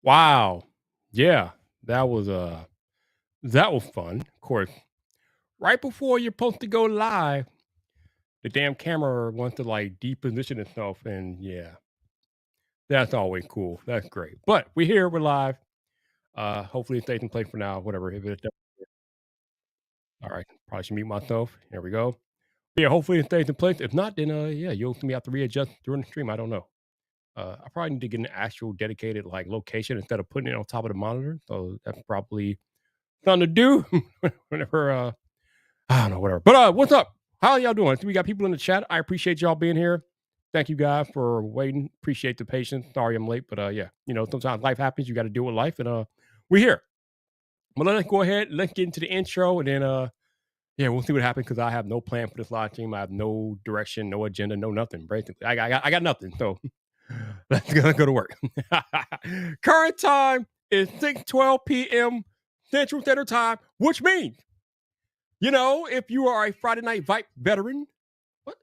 Wow. Yeah, that was fun. Of course, right before you're supposed to go live, the damn camera wants to like deposition itself, and yeah, that's always cool. That's great. But we're here, we're live. Hopefully it stays in place for now. Whatever. If it all right, probably should mute myself. There we go. Yeah, hopefully it stays in place. If not, then yeah, you'll see me have to readjust during the stream. I don't know. I probably need to get an actual dedicated like location instead of putting it on top of the monitor. So that's probably something to do whenever I don't know, whatever. But what's up? How y'all doing? We got people in the chat. I appreciate y'all being here. Thank you guys for waiting. Appreciate the patience. Sorry I'm late, but yeah, sometimes life happens. You got to deal with life, and we're here. But let's go ahead. Let's get into the intro, and then yeah, we'll see what happens because I have no plan for this live stream. I have no direction, no agenda, no nothing. Basically, I got nothing. So let's go to work. Current time is 6:12 p.m. Central Standard Time, which means if you are a Friday Night Vibe veteran,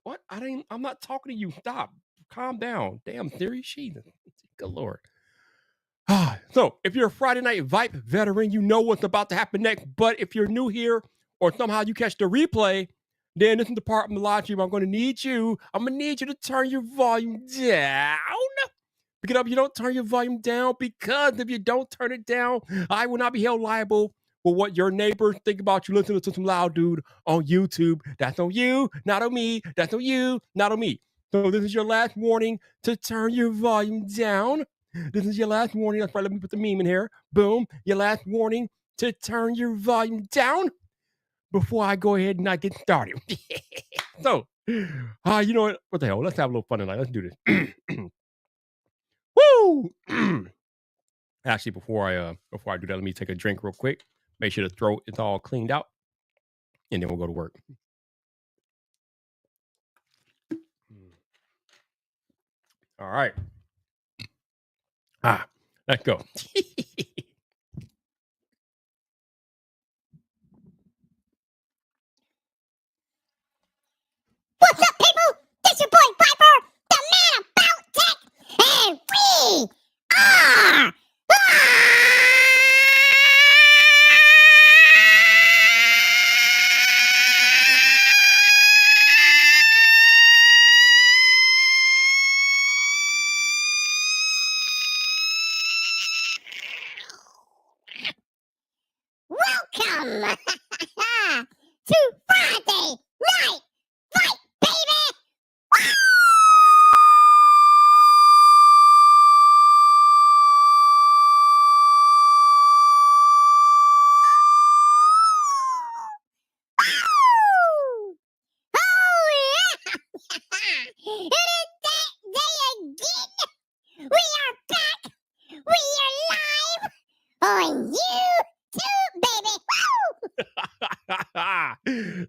what? I'm not talking to you. Stop. Calm down. Damn, Siri. Jesus. Good Lord. So, if you're a Friday Night Vibe veteran, you know what's about to happen next. But if you're new here or somehow you catch the replay, then this is the part of the live stream I'm going to need you. I'm going to need you to turn your volume down. Pick it up. You don't turn your volume down because if you don't turn it down, I will not be held liable for what your neighbors think about you listening to some loud dude on YouTube. That's on you, not on me. That's on you, not on me. So this is your last warning to turn your volume down. This is your last warning. That's right. Let me put the meme in here. Boom. Your last warning to turn your volume down before I go ahead and I get started. So, you know what? What the hell? Let's have a little fun tonight. Let's do this. Woo! Actually, before I do that, let me take a drink real quick. Make sure the throat is all cleaned out, and then we'll go to work. All right. Let's go. What's up, people? This your boy Viper, the man about tech, and we are. Welcome to Friday Night Fight, baby! Oh, yeah! It is that day again! We are back! We are live on YouTube, baby!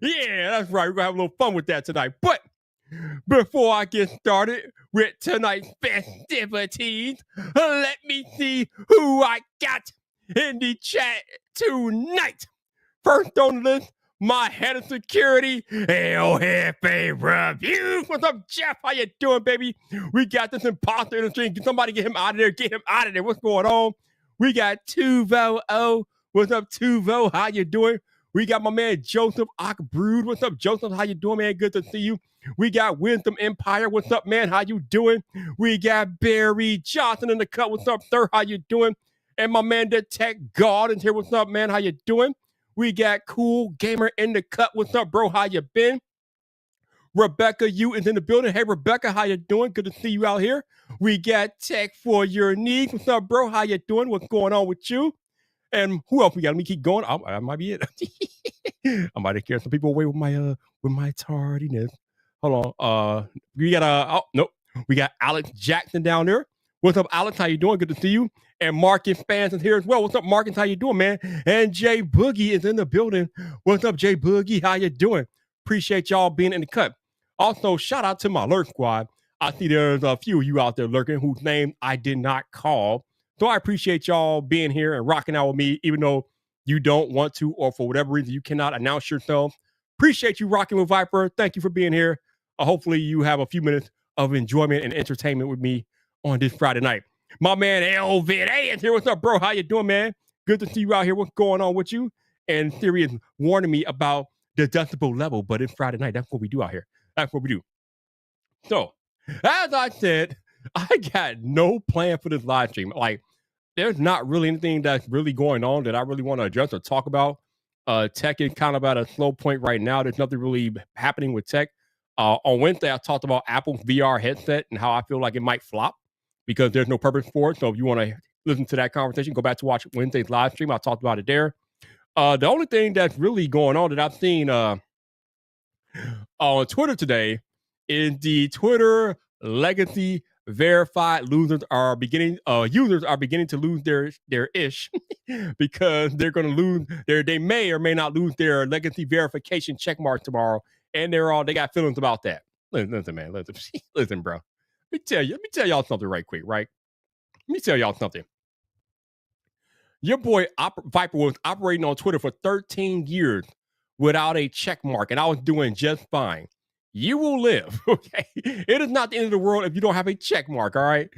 Yeah, that's right. We're gonna have a little fun with that tonight. But before I get started with tonight's festivities, let me see who I got in the chat tonight. First on the list, my head of security, El Jefe Reviews. What's up, Jeff? How you doing, baby? We got this imposter in the stream. Somebody get him out of there. Get him out of there. What's going on? We got Tuvo O. What's up, Tuvo? How you doing? We got my man Joseph Brood. What's up, Joseph? How you doing, man? Good to see you. We got Wisdom Empire. What's up, man? How you doing? We got Barry Johnson in the cut. What's up, sir? How you doing? And my man, the Tech God, is here. What's up, man? How you doing? We got Cool Gamer in the cut. What's up, bro? How you been? Rebecca, you is in the building. Hey, Rebecca, how you doing? Good to see you out here. We got Tech for your needs. What's up, bro? How you doing? What's going on with you? And who else we got? Let me keep going. That might be it. I might have carried some people away with my tardiness. Hold on. We got nope. We got Alex Jackson down there. What's up, Alex? How you doing? Good to see you. And Marcus fans is here as well. What's up, Marcus? How you doing, man? And Jay Boogie is in the building. What's up, Jay Boogie? How you doing? Appreciate y'all being in the cut. Also, shout out to my Lurk Squad. I see there's a few of you out there lurking whose name I did not call. So I appreciate y'all being here and rocking out with me, even though you don't want to, or for whatever reason you cannot announce yourself. Appreciate you rocking with Viper. Thank you for being here. Hopefully you have a few minutes of enjoyment and entertainment with me on this Friday night. My man Elvid. Hey, it's here. What's up, bro? How you doing, man? Good to see you out here. What's going on with you? And Theory is warning me about the decibel level, but it's Friday night. That's what we do out here. That's what we do. So, as I said, I got no plan for this live stream. Like, there's not really anything that's really going on that I really want to address or talk about. Tech is kind of at a slow point right now. There's nothing really happening with tech. On Wednesday, I talked about Apple's VR headset and how I feel like it might flop because there's no purpose for it. So if you want to listen to that conversation, go back to watch Wednesday's live stream. I talked about it there. The only thing that's really going on that I've seen on Twitter today is the Twitter legacy verified users are beginning to lose their ish because they're going to lose they may or may not lose their legacy verification check mark tomorrow, and they got feelings about that. Listen, man, listen, bro. Let me tell y'all something right quick, right? Let me tell y'all something. Your boy Viper was operating on Twitter for 13 years without a check mark, and I was doing just fine. You will live, okay? It is not the end of the world if you don't have a check mark, all right?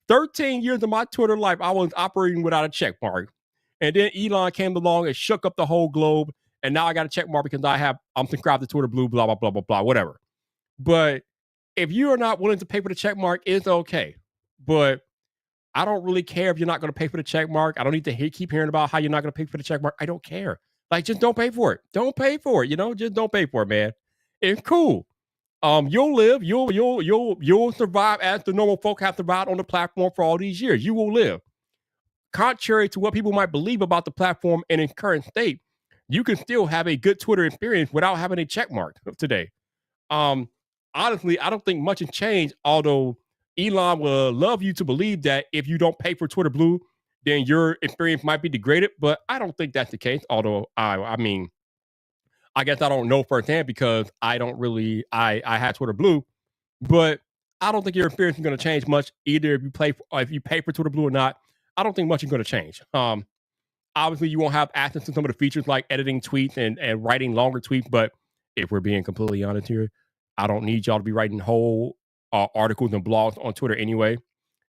13 years of my Twitter life, I was operating without a check mark. And then Elon came along and shook up the whole globe, and now I got a check mark because I'm subscribed to Twitter Blue, blah, blah, blah, blah, blah, whatever. But if you are not willing to pay for the check mark, it's okay. But I don't really care if you're not going to pay for the check mark. I don't need to keep hearing about how you're not going to pay for the check mark. I don't care. Like, just don't pay for it. Don't pay for it. Just don't pay for it, man. It's cool. You'll live. You'll survive as the normal folk have survived on the platform for all these years. You will live. Contrary to what people might believe about the platform in its current state, you can still have a good Twitter experience without having a check mark today. Honestly, I don't think much has changed, although Elon will love you to believe that if you don't pay for Twitter Blue, then your experience might be degraded. But I don't think that's the case. Although I mean, I guess I don't know firsthand because I don't really I had Twitter Blue, but I don't think your experience is going to change much either if you pay for Twitter Blue or not. I don't think much is going to change. Obviously, you won't have access to some of the features like editing tweets and writing longer tweets. But if we're being completely honest here, I don't need y'all to be writing whole articles and blogs on Twitter anyway.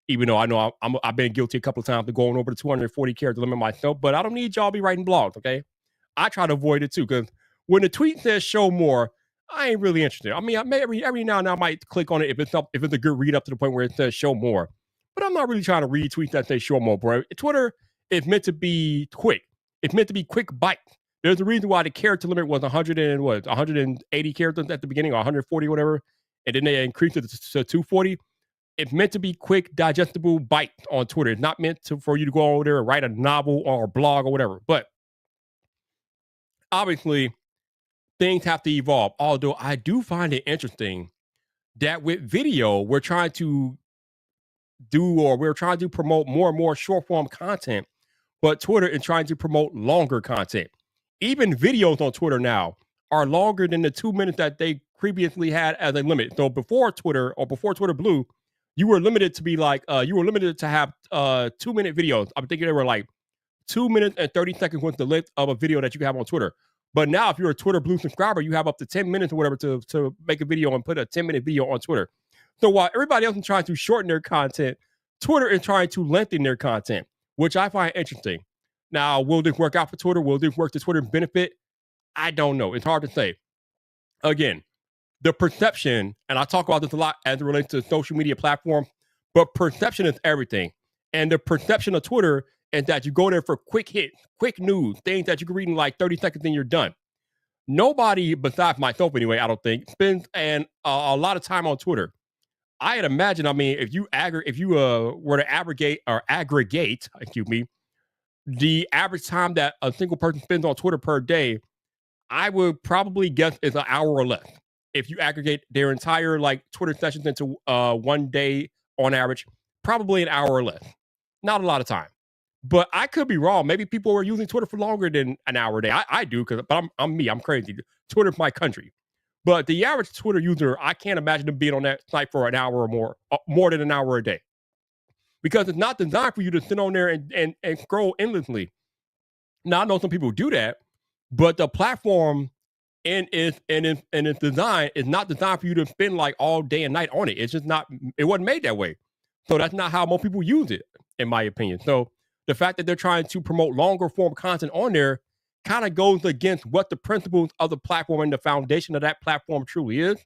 Even though I know I've been guilty a couple of times of going over the 240 character limit myself, but I don't need y'all to be writing blogs, okay? I try to avoid it too, because when the tweet says show more, I ain't really interested. I mean, I may every now and then I might click on it if it's a good read up to the point where it says show more. But I'm not really trying to read tweets that say show more, bro. Twitter is meant to be quick. It's meant to be quick bites. There's a reason why the character limit was 180 characters at the beginning, or 140, whatever, and then they increased it to 240. It's meant to be quick, digestible bites on Twitter. It's not meant for you to go over there and write a novel or a blog or whatever. But obviously, things have to evolve. Although I do find it interesting that with video, we're trying to promote more and more short form content, but Twitter is trying to promote longer content. Even videos on Twitter now are longer than the 2 minutes that they previously had as a limit. So before Twitter Blue, you were limited to have 2 minute videos. I'm thinking they were like 2 minutes and 30 seconds was the length of a video that you can have on Twitter. But now if you're a Twitter Blue subscriber, you have up to 10 minutes or whatever to make a video and put a 10-minute video on Twitter. So while everybody else is trying to shorten their content, Twitter is trying to lengthen their content, which I find interesting. Now, will this work out for Twitter? Will this work to Twitter's benefit? I don't know. It's hard to say. Again, the perception, and I talk about this a lot as it relates to social media platforms, but perception is everything. And the perception of Twitter is that you go there for quick hits, quick news, things that you can read in like 30 seconds and you're done. Nobody besides myself, anyway, I don't think, spends a lot of time on Twitter. I'd imagine, I mean, if you were to aggregate, excuse me, the average time that a single person spends on Twitter per day, I would probably guess is an hour or less. If you aggregate their entire like Twitter sessions into 1 day on average, probably an hour or less. Not a lot of time. But I could be wrong. Maybe people are using Twitter for longer than an hour a day. I do, but I'm me. I'm crazy. Twitter's my country. But the average Twitter user, I can't imagine them being on that site for an hour or more than an hour a day. Because it's not designed for you to sit on there and scroll endlessly. Now, I know some people do that, but the platform and its design is not designed for you to spend like all day and night on it. It's just not, it wasn't made that way. So that's not how most people use it. in my opinion. So the fact that they're trying to promote longer form content on there kind of goes against what the principles of the platform and the foundation of that platform truly is.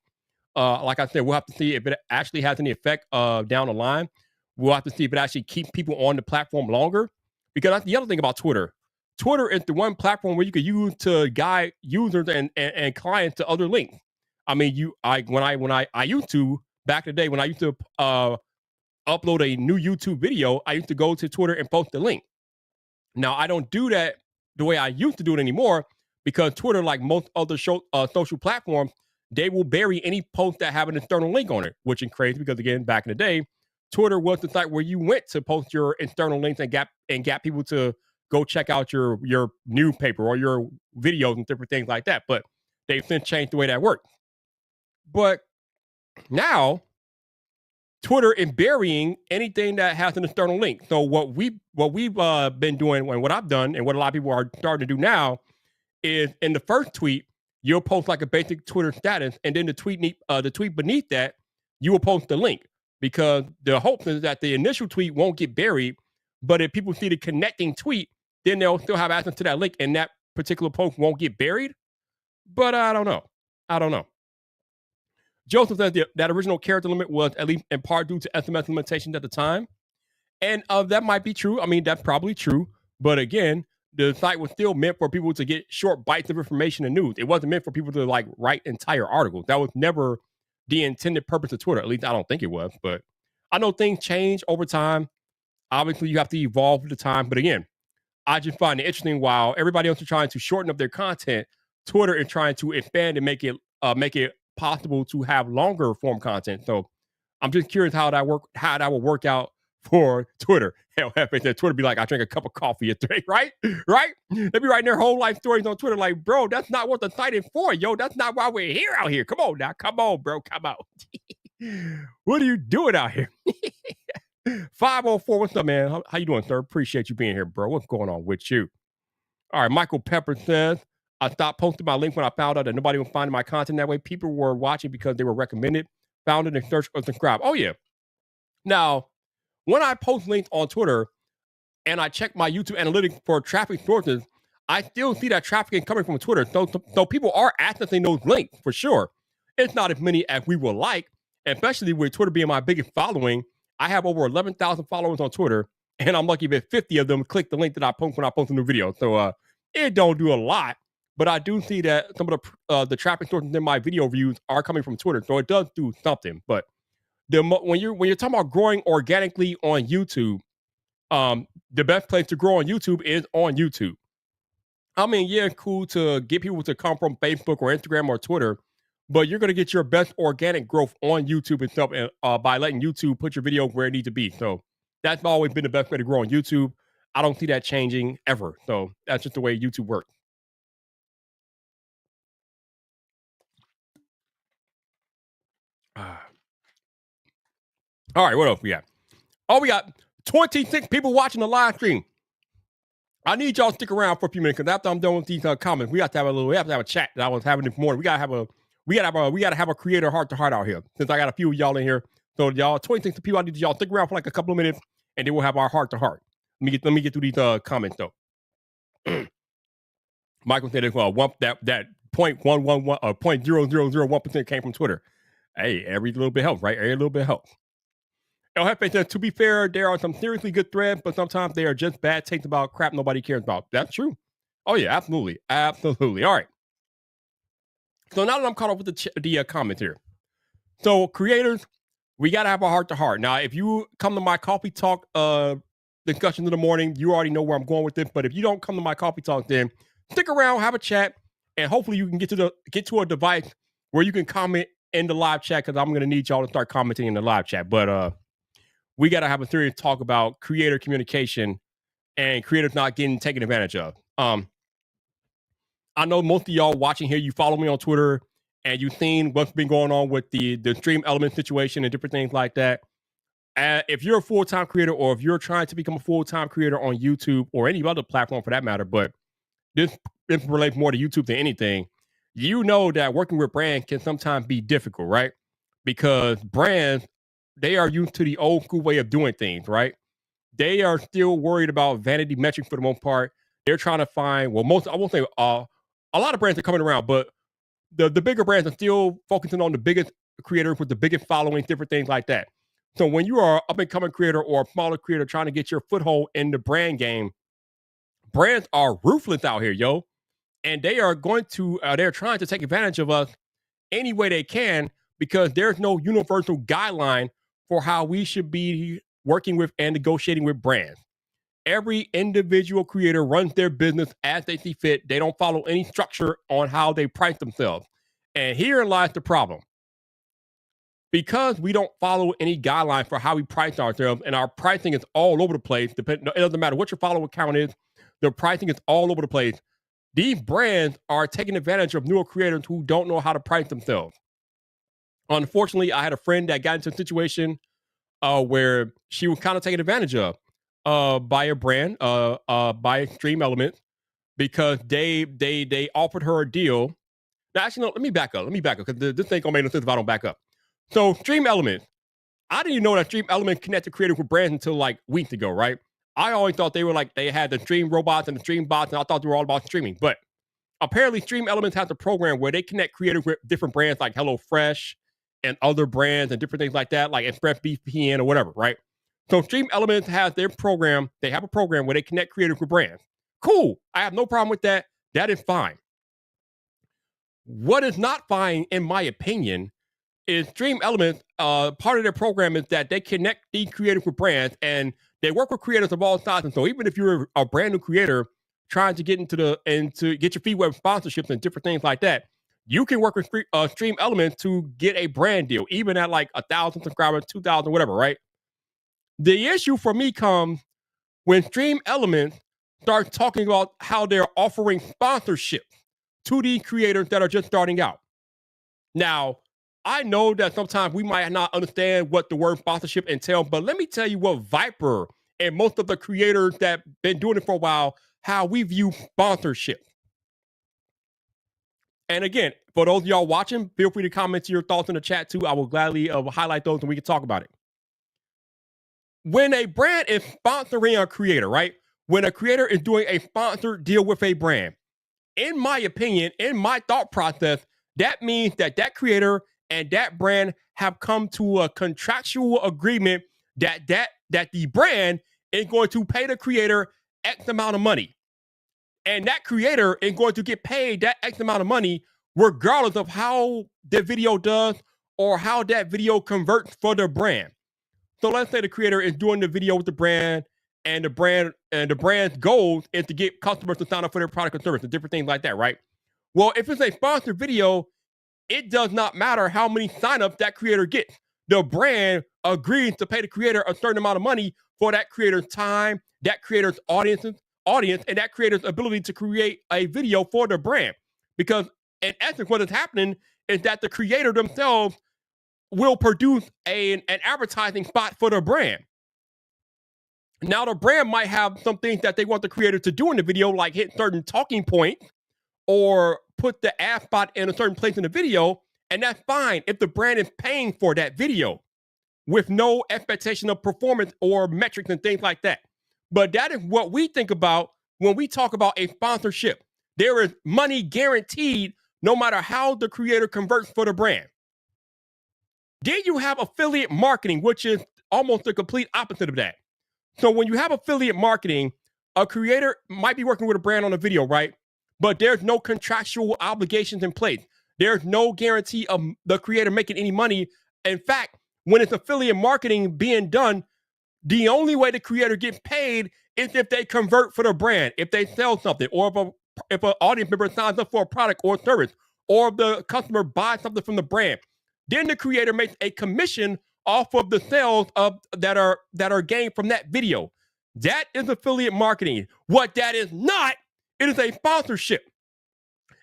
Like I said, we'll have to see if it actually has any effect down the line. We'll have to see if it actually keeps people on the platform longer. Because that's the other thing about Twitter. Twitter is the one platform where you can use to guide users and clients to other links. I mean, when I used to back in the day when I used to upload a new YouTube video, I used to go to Twitter and post the link. Now I don't do that the way I used to do it anymore because Twitter, like most other social platforms, they will bury any post that have an external link on it, which is crazy because again, back in the day, Twitter was the site where you went to post your external links and get people to go check out your newspaper or your videos and different things like that. But they've since changed the way that works. But now Twitter is burying anything that has an external link. So what we've been doing and what I've done and what a lot of people are starting to do now is in the first tweet, you'll post like a basic Twitter status, and then the tweet beneath that, you will post the link because the hope is that the initial tweet won't get buried, but if people see the connecting tweet, then they'll still have access to that link and that particular post won't get buried. But I don't know. Joseph says that original character limit was at least in part due to SMS limitations at the time. And that might be true. I mean, that's probably true. But again, the site was still meant for people to get short bites of information and news. It wasn't meant for people to like write entire articles. That was never the intended purpose of Twitter. At least I don't think it was. But I know things change over time. Obviously, you have to evolve with the time. But again, I just find it interesting while everybody else is trying to shorten up their content, Twitter is trying to expand and make it possible to have longer form content. So I'm just curious how that will work out for Twitter. Hell, Twitter be like, I drank a cup of coffee yesterday, right? Right? They be writing their whole life stories on Twitter like, bro, that's not what the site is for, yo. That's not why we're here out here. Come on now. Come on, bro. Come out. What are you doing out here? 504, what's up, man? How you doing, sir? Appreciate you being here, bro. What's going on with you? All right, Michael Pepper says, I stopped posting my link when I found out that nobody was finding my content that way. People were watching because they were recommended, found it, and searched or subscribed. Oh, yeah. Now, when I post links on Twitter and I check my YouTube analytics for traffic sources, I still see that traffic is coming from Twitter. So people are accessing those links for sure. It's not as many as we would like, especially with Twitter being my biggest following. I have over 11,000 followers on Twitter, and I'm lucky if 50 of them click the link that I post when I post a new video. So it don't do a lot, but I do see that some of the traffic sources in my video views are coming from Twitter. So it does do something. But when you're talking about growing organically on YouTube, the best place to grow on YouTube is on YouTube. I mean, yeah, cool to get people to come from Facebook or Instagram or Twitter, but you're going to get your best organic growth on YouTube itself by letting YouTube put your video where it needs to be. So that's always been the best way to grow on YouTube. I don't see that changing ever. So that's just the way YouTube works. All right, what else we got? Oh, we got 26 people watching the live stream. I need y'all to stick around for a few minutes because after I'm done with these comments, we have to have a chat that I was having this morning. We gotta have a creator heart to heart out here. Since I got a few of y'all in here, so y'all 26 people, I need y'all to stick around for like a couple of minutes, and then we'll have our heart to heart. Let me get through these comments though. Michael said that 0.111 or 0.0001% came from Twitter. Hey, every little bit helps, right? Every little bit helps. El Jefe says, to be fair, there are some seriously good threads, but sometimes they are just bad takes about crap nobody cares about. That's true. Oh, yeah, absolutely. Absolutely. All right. So now that I'm caught up with the comments here. So creators, we got to have a heart-to-heart. Now, if you come to my coffee talk discussions in the morning, you already know where I'm going with this. But if you don't come to my coffee talk, then stick around, have a chat, and hopefully you can get to a device where you can comment in the live chat because I'm going to need y'all to start commenting in the live chat. But we got to have a serious talk about creator communication and creators not getting taken advantage of. I know most of y'all watching here, you follow me on Twitter and you've seen what's been going on with the stream element situation and different things like that. If you're a full-time creator or if you're trying to become a full-time creator on YouTube or any other platform for that matter, but this relates more to YouTube than anything, you know that working with brands can sometimes be difficult, right? Because brands, they are used to the old school way of doing things, right? they are still worried about vanity metrics for the most part. They're trying to find, well, most, I won't say a lot of brands are coming around, but the bigger brands are still focusing on the biggest creators with the biggest following, different things like that. So when you are an up and coming creator or a smaller creator trying to get your foothold in the brand game, brands are ruthless out here, yo. And they are they're trying to take advantage of us any way they can because there's no universal guideline for how we should be working with and negotiating with brands. Every individual creator runs their business as they see fit. They don't follow any structure on how they price themselves. And here lies the problem. Because we don't follow any guideline for how we price ourselves, and our pricing is all over the place. It doesn't matter what your follower count is, the pricing is all over the place. These brands are taking advantage of newer creators who don't know how to price themselves. Unfortunately, I had a friend that got into a situation where she was kind of taken advantage of by a brand, by Extreme Elements, because they offered her a deal. Now, actually, no, let me back up because this ain't gonna make no sense if I don't back up. So, Stream Elements, I didn't even know that Stream Elements connected creators with brands until like weeks ago, right? I always thought they were like, they had the Stream robots and the Stream bots, and I thought they were all about streaming. But apparently, Stream Elements has a program where they connect creators with different brands like HelloFresh and other brands and different things like that, like ExpressVPN or whatever, right? So, Stream Elements has their program. They have a program where they connect creators with brands. Cool. I have no problem with that. That is fine. What is not fine, in my opinion, is Stream Elements. Part of their program is that they connect these creators with brands, and they work with creators of all sizes. So even if you're a brand new creator trying to get to get your feet wet with sponsorships and different things like that, you can work with Stream Elements to get a brand deal, even at like 1,000 subscribers, 2,000, whatever. Right. The issue for me comes when Stream Elements starts talking about how they're offering sponsorships to these creators that are just starting out. Now, I know that sometimes we might not understand what the word sponsorship entails, but let me tell you what Viper and most of the creators that been doing it for a while, how we view sponsorship. And again, for those of y'all watching, feel free to comment your thoughts in the chat too. I will gladly highlight those and we can talk about it. When a brand is sponsoring a creator, right? When a creator is doing a sponsored deal with a brand, in my opinion, in my thought process, that means that creator and that brand have come to a contractual agreement that the brand is going to pay the creator X amount of money. And that creator is going to get paid that X amount of money regardless of how the video does or how that video converts for the brand. So let's say the creator is doing the video with the brand, and the brand's goal is to get customers to sign up for their product or service and different things like that, right? Well, if it's a sponsored video, it does not matter how many signups that creator gets. The brand agrees to pay the creator a certain amount of money for that creator's time, that creator's audience, and that creator's ability to create a video for the brand. Because in essence, what is happening is that the creator themselves will produce an advertising spot for the brand. Now, the brand might have some things that they want the creator to do in the video, like hit certain talking points or put the ad spot in a certain place in the video, and that's fine if the brand is paying for that video with no expectation of performance or metrics and things like that. But that is what we think about when we talk about a sponsorship. There is money guaranteed no matter how the creator converts for the brand. Then you have affiliate marketing, which is almost the complete opposite of that. So when you have affiliate marketing, a creator might be working with a brand on a video, right? But there's no contractual obligations in place. There's no guarantee of the creator making any money. In fact, when it's affiliate marketing being done, the only way the creator gets paid is if they convert for the brand, if they sell something, or if an audience member signs up for a product or service, or if the customer buys something from the brand. Then the creator makes a commission off of the sales that are gained from that video. That is affiliate marketing. What that is not, it is a sponsorship.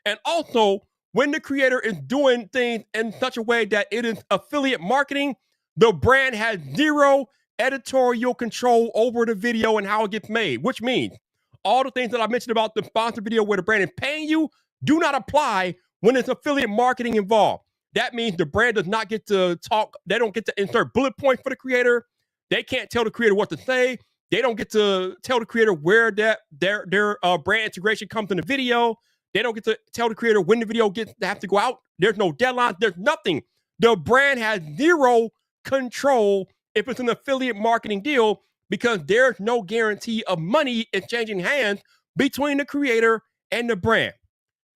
And also, when the creator is doing things in such a way that it is affiliate marketing, the brand has zero editorial control over the video and how it gets made, which means all the things that I mentioned about the sponsored video where the brand is paying you do not apply when it's affiliate marketing involved. That means the brand does not get to talk. They don't get to insert bullet points for the creator. They can't tell the creator what to say. They don't get to tell the creator where their brand integration comes in the video. They don't get to tell the creator when the video gets to have to go out. There's no deadlines. There's nothing. The brand has zero control if it's an affiliate marketing deal because there's no guarantee of money exchanging hands between the creator and the brand.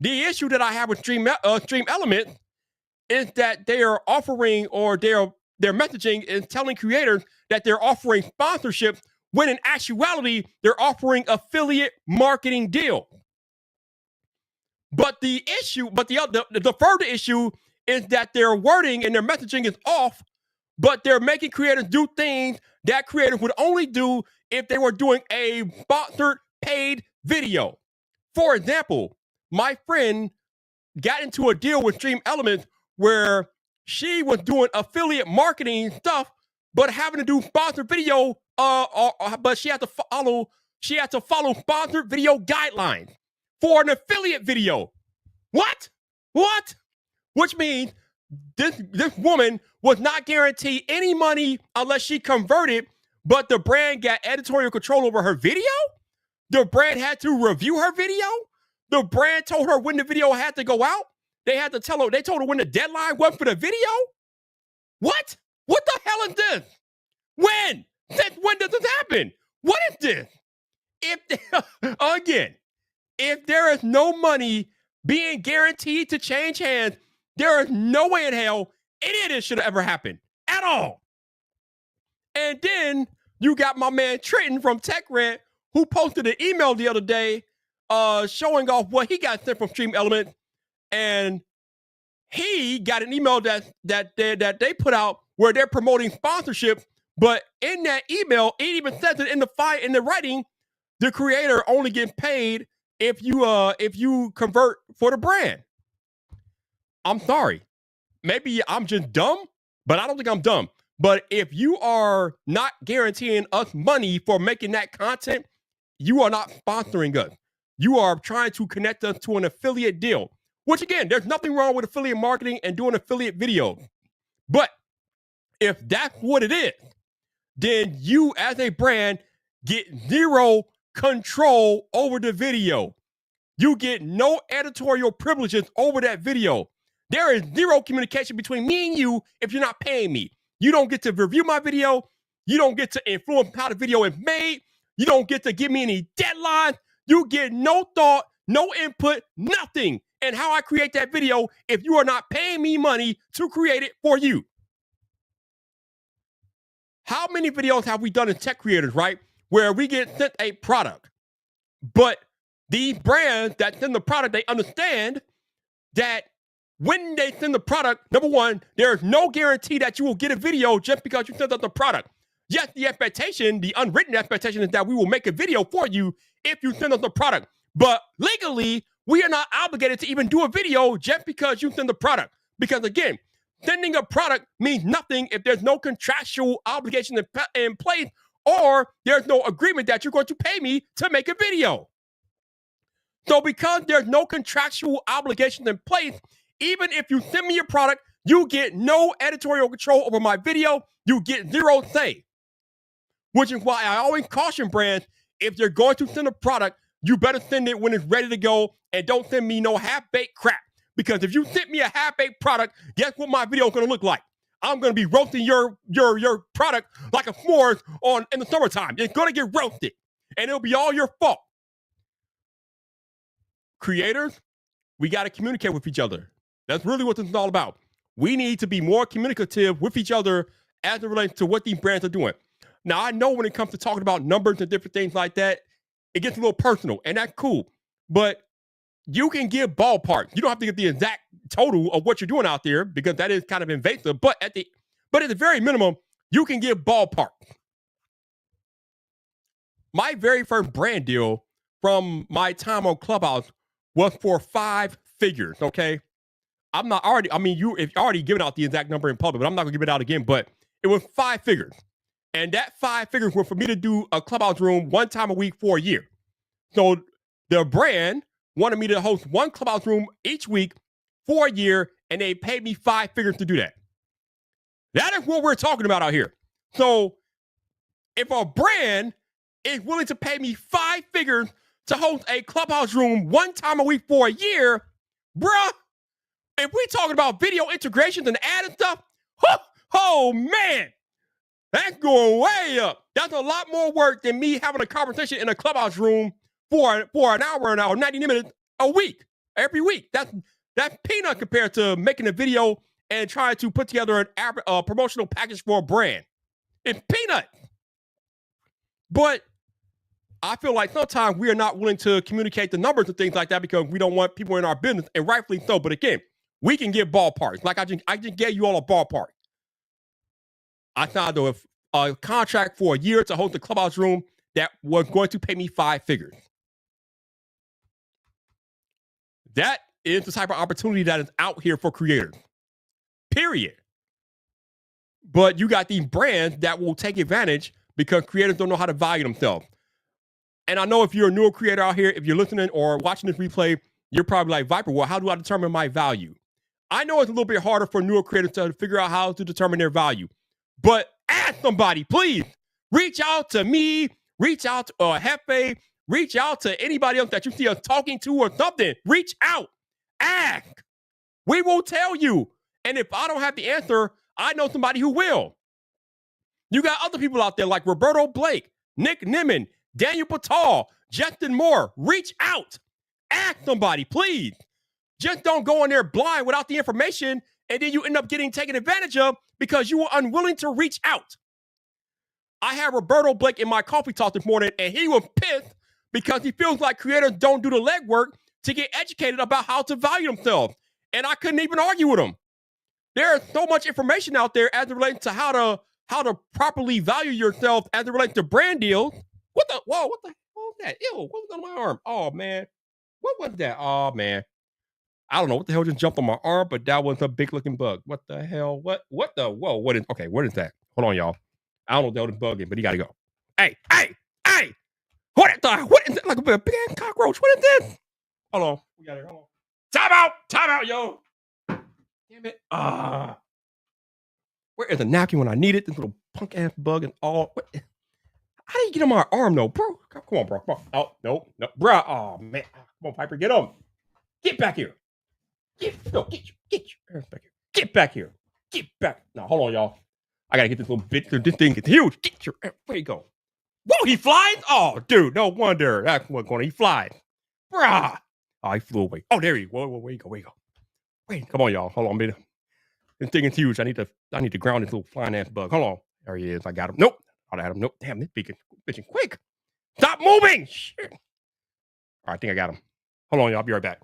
The issue that I have with Stream Elements is that they are offering, or their messaging is telling creators that they're offering sponsorships when in actuality they're offering affiliate marketing deals. But the further issue is that their wording and their messaging is off, but they're making creators do things that creators would only do if they were doing a sponsored paid video. For example, my friend got into a deal with Stream Elements where she was doing affiliate marketing stuff, but having to do sponsored video, but she had to follow sponsored video guidelines for an affiliate video. What? Which means this woman was not guaranteed any money unless she converted, but the brand got editorial control over her video. The brand had to review her video. The brand told her when the video had to go out. They told her when the deadline was for the video. What? What the hell is this? When? Since when does this happen? What is this? If there is no money being guaranteed to change hands, there is no way in hell any of this should have ever happened at all. And then you got my man Trenton from TechRant, who posted an email the other day showing off what he got sent from Stream Elements, and he got an email that they put out where they're promoting sponsorships, but in that email, it even says it in the writing, the creator only gets paid if you convert for the brand. I'm sorry. Maybe I'm just dumb, but I don't think I'm dumb. But if you are not guaranteeing us money for making that content, you are not sponsoring us. You are trying to connect us to an affiliate deal, which again, there's nothing wrong with affiliate marketing and doing affiliate videos. But if that's what it is, then you as a brand get zero control over the video. You get no editorial privileges over that video. There is zero communication between me and you if you're not paying me. You don't get to review my video. You don't get to influence how the video is made. You don't get to give me any deadlines. You get no thought, no input, nothing in how I create that video if you are not paying me money to create it for you. How many videos have we done as tech creators, right? Where we get sent a product, but these brands that send the product, they understand that when they send the product, number one, there's no guarantee that you will get a video just because you sent out the product. Yes, the expectation, the unwritten expectation is that we will make a video for you if you send us the product. But legally, we are not obligated to even do a video just because you send the product. Because again, sending a product means nothing if there's no contractual obligation in place, or there's no agreement that you're going to pay me to make a video. So because there's no contractual obligation in place, even if you send me a product, you get no editorial control over my video. You get zero say. Which is why I always caution brands, if you're going to send a product, you better send it when it's ready to go, and don't send me no half-baked crap. Because if you send me a half-baked product, guess what my video is going to look like? I'm going to be roasting your product like a s'mores in the summertime. It's going to get roasted, and it'll be all your fault. Creators, we got to communicate with each other. That's really what this is all about. We need to be more communicative with each other as it relates to what these brands are doing. Now, I know when it comes to talking about numbers and different things like that, it gets a little personal, and that's cool. But you can give ballpark. You don't have to get the exact total of what you're doing out there because that is kind of invasive. But at the very minimum, you can give ballpark. My very first brand deal from my time on Clubhouse was for 5 figures, okay? If you're already giving out the exact number in public, but I'm not gonna give it out again, but it was 5 figures. And that 5 figures were for me to do a Clubhouse room 1 time a week for a year. So the brand wanted me to host 1 Clubhouse room each week for a year, and they paid me 5 figures to do that. That is what we're talking about out here. So if a brand is willing to pay me 5 figures to host a clubhouse room 1 time a week for a year, bruh, if we talking about video integrations and adding stuff, oh man, that's going way up. That's a lot more work than me having a conversation in a clubhouse room for an hour or 90 minutes a week, every week. That's peanut compared to making a video and trying to put together a promotional package for a brand. It's peanut. But I feel like sometimes we are not willing to communicate the numbers and things like that because we don't want people in our business, and rightfully so. But again, we can give ballparks. Like I just gave you all a ballpark. I signed a contract for a year to host a clubhouse room that was going to pay me 5 figures. That is the type of opportunity that is out here for creators. Period. But you got these brands that will take advantage because creators don't know how to value themselves. And I know if you're a newer creator out here, if you're listening or watching this replay, you're probably like, Viper, well, how do I determine my value? I know it's a little bit harder for newer creators to figure out how to determine their value. But ask somebody, please. Reach out to me. Reach out to Hefe. Reach out to anybody else that you see us talking to or something. Reach out. Ask. We will tell you. And if I don't have the answer, I know somebody who will. You got other people out there like Roberto Blake, Nick Nimmin, Daniel Patal, Justin Moore. Reach out. Ask somebody, please. Just don't go in there blind without the information, and then you end up getting taken advantage of because you were unwilling to reach out. I had Roberto Blake in my coffee talk this morning, and he was pissed because he feels like creators don't do the legwork to get educated about how to value themselves. And I couldn't even argue with him. There's so much information out there as it relates to how to properly value yourself as it relates to brand deals. What the hell was that? Ew, what was on my arm? Oh, man. What was that? Oh, man. I don't know what the hell just jumped on my arm, but that was a big looking bug. What the hell? What the? Whoa, what is that? Hold on, y'all. I don't know what the hell this bug is, but he got to go. Hey! What is that? Like a big ass cockroach. What is this? Hold on. We got it. Hold on. Time out, yo. Damn it. Where is the napkin when I need it? This little punk ass bug and all. What? How do you get on my arm, though, bro? Come on, bro. Come on. Oh, no. Bro. Oh, man. Come on, Piper. Get him. Get back here. Get back here. Get back. Now, hold on, y'all. I gotta get this little bitch. This thing is huge. Get your. Where you go? Whoa, he flies? Oh, dude, no wonder. That's what's going on. He flies. Bruh. Oh, he flew away. Oh, there he. Whoa, where you go? Wait, come on, y'all. Hold on, baby. This thing is huge. I need to ground this little flying ass bug. Hold on. There he is. I got him. Nope. I had him. Nope. Damn, this bitch is quick. Stop moving. Shit. All right, I think I got him. Hold on, y'all. I'll be right back.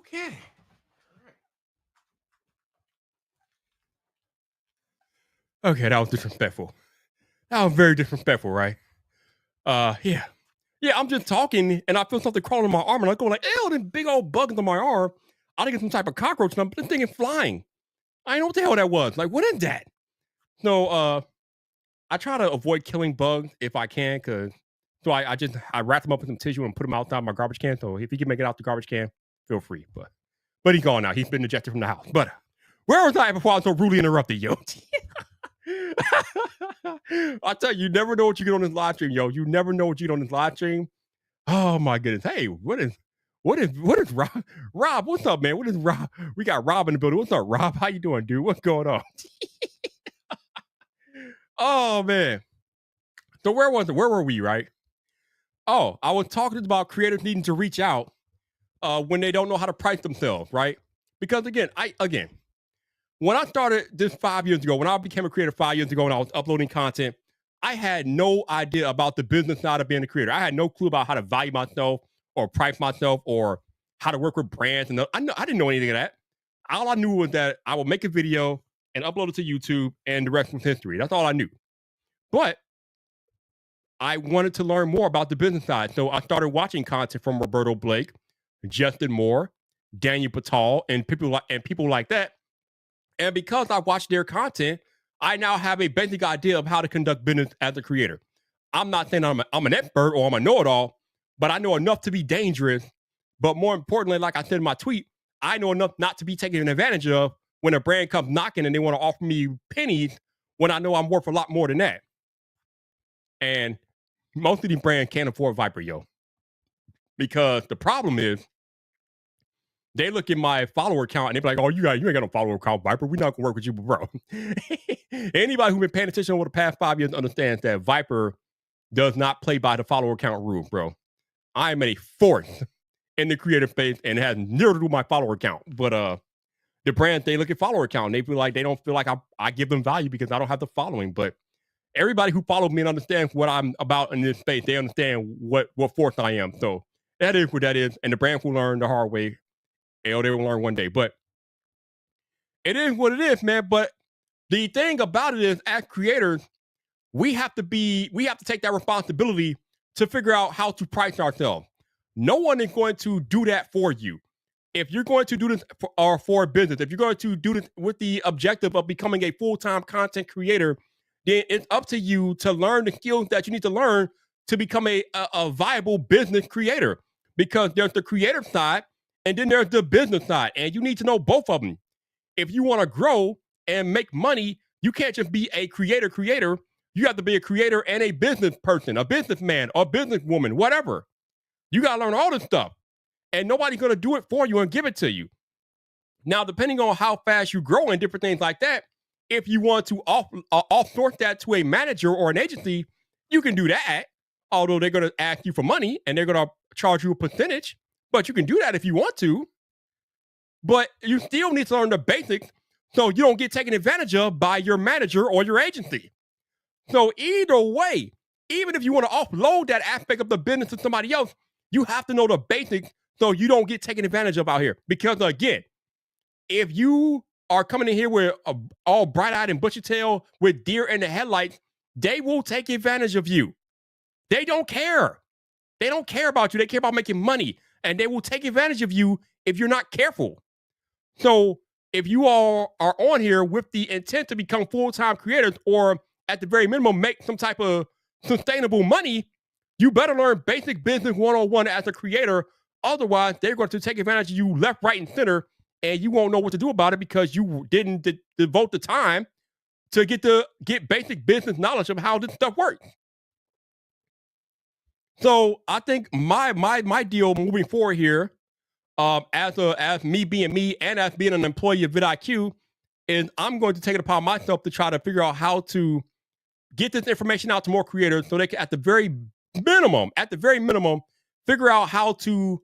Okay. Okay, that was disrespectful. That was very disrespectful, right? Yeah. Yeah, I'm just talking and I feel something crawling on my arm and I go like, ew, this big old bug on my arm. I think it's some type of cockroach, but this thing is flying. I don't know what the hell that was. Like, what is that? So I try to avoid killing bugs if I can, so I wrap them up with some tissue and put them outside my garbage can. So if he can make it out the garbage can, feel free. But he's gone now. He's been ejected from the house. But where was I before I was so rudely interrupted, yo? I tell you, you never know what you get on this live stream, yo. You never know what you get on this live stream. Oh my goodness. Hey, what What is Rob? Rob, what's up, man? What is Rob? We got Rob in the building. What's up, Rob? How you doing, dude? What's going on? Oh man. So where was it? Where were we, right? Oh, I was talking about creators needing to reach out when they don't know how to price themselves, right? Because again, when I started this 5 years ago, when I became a creator 5 years ago and I was uploading content, I had no idea about the business side of being a creator. I had no clue about how to value myself or price myself or how to work with brands. And I didn't know anything of that. All I knew was that I would make a video and upload it to YouTube and the rest was history. That's all I knew. But I wanted to learn more about the business side. So I started watching content from Roberto Blake, Justin Moore, Daniel Patal, and people like that. And because I watched their content, I now have a basic idea of how to conduct business as a creator. I'm not saying I'm an expert or I'm a know-it-all, but I know enough to be dangerous. But more importantly, like I said in my tweet, I know enough not to be taken advantage of when a brand comes knocking and they want to offer me pennies when I know I'm worth a lot more than that. And most of these brands can't afford Viper, yo. Because the problem is, they look at my follower count and they be like, "Oh, you ain't got no follower count, Viper. We're not gonna work with you, bro." Anybody who's been paying attention over the past 5 years understands that Viper does not play by the follower count rule, bro. I am a force in the creative space and it has zero to do with my follower count. But the brands, they look at follower count and they feel like they don't feel like I give them value because I don't have the following. But everybody who follows me and understands what I'm about in this space, they understand what force I am. So that is what that is. And the brand will learn the hard way. They will learn one day. But it is what it is, man. But the thing about it is, as creators, we have to take that responsibility to figure out how to price ourselves. No one is going to do that for you. If you're going to do this for a business, if you're going to do this with the objective of becoming a full-time content creator, then it's up to you to learn the skills that you need to learn to become a viable business creator. Because there's the creative side and then there's the business side, and you need to know both of them. If you want to grow and make money, you can't just be a creator. You have to be a creator and a business person, a businessman or businesswoman, whatever. You got to learn all this stuff. And nobody's going to do it for you and give it to you. Now, depending on how fast you grow and different things like that, if you want to outsource that to a manager or an agency, you can do that. Although they're going to ask you for money and they're going to charge you a percentage. But you can do that if you want to. But you still need to learn the basics so you don't get taken advantage of by your manager or your agency. So either way, even if you want to offload that aspect of the business to somebody else, you have to know the basics so you don't get taken advantage of out here. Because again, if you are coming in here with all bright-eyed and bushy-tailed with deer in the headlights, they will take advantage of you. They don't care. They don't care about you. They care about making money. And they will take advantage of you if you're not careful. So if you all are on here with the intent to become full-time creators or at the very minimum make some type of sustainable money, you better learn basic business 101 as a creator. Otherwise, they're going to take advantage of you left, right, and center, and you won't know what to do about it because you didn't devote the time to get basic business knowledge of how this stuff works. So I think my deal moving forward here, as me being me and as being an employee of vidIQ, is I'm going to take it upon myself to try to figure out how to get this information out to more creators so they can, at the very minimum, figure out how to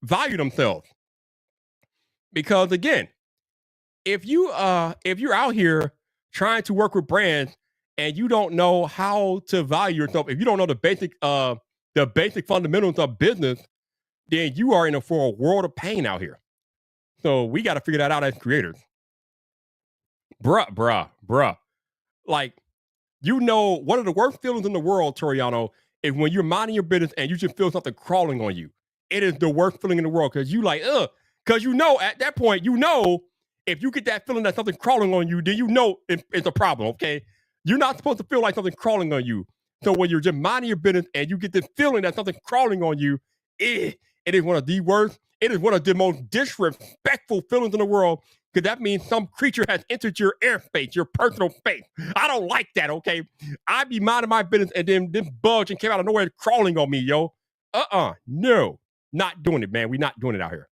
value themselves. Because again, if you're out here trying to work with brands and you don't know how to value yourself, if you don't know the basic fundamentals of business, then you are in for a world of pain out here. So we got to figure that out as creators. Bruh. Like, one of the worst feelings in the world, Toriano, is when you're minding your business and you just feel something crawling on you. It is the worst feeling in the world because you like, because at that point, if you get that feeling that something's crawling on you, then it's a problem, okay? You're not supposed to feel like something's crawling on you. So when you're just minding your business and you get this feeling that something's crawling on you, it is one of the worst. It is one of the most disrespectful feelings in the world because that means some creature has entered your airspace, your personal space. I don't like that, okay? I be minding my business and then this bug came out of nowhere crawling on me, yo. No. Not doing it, man. We're not doing it out here.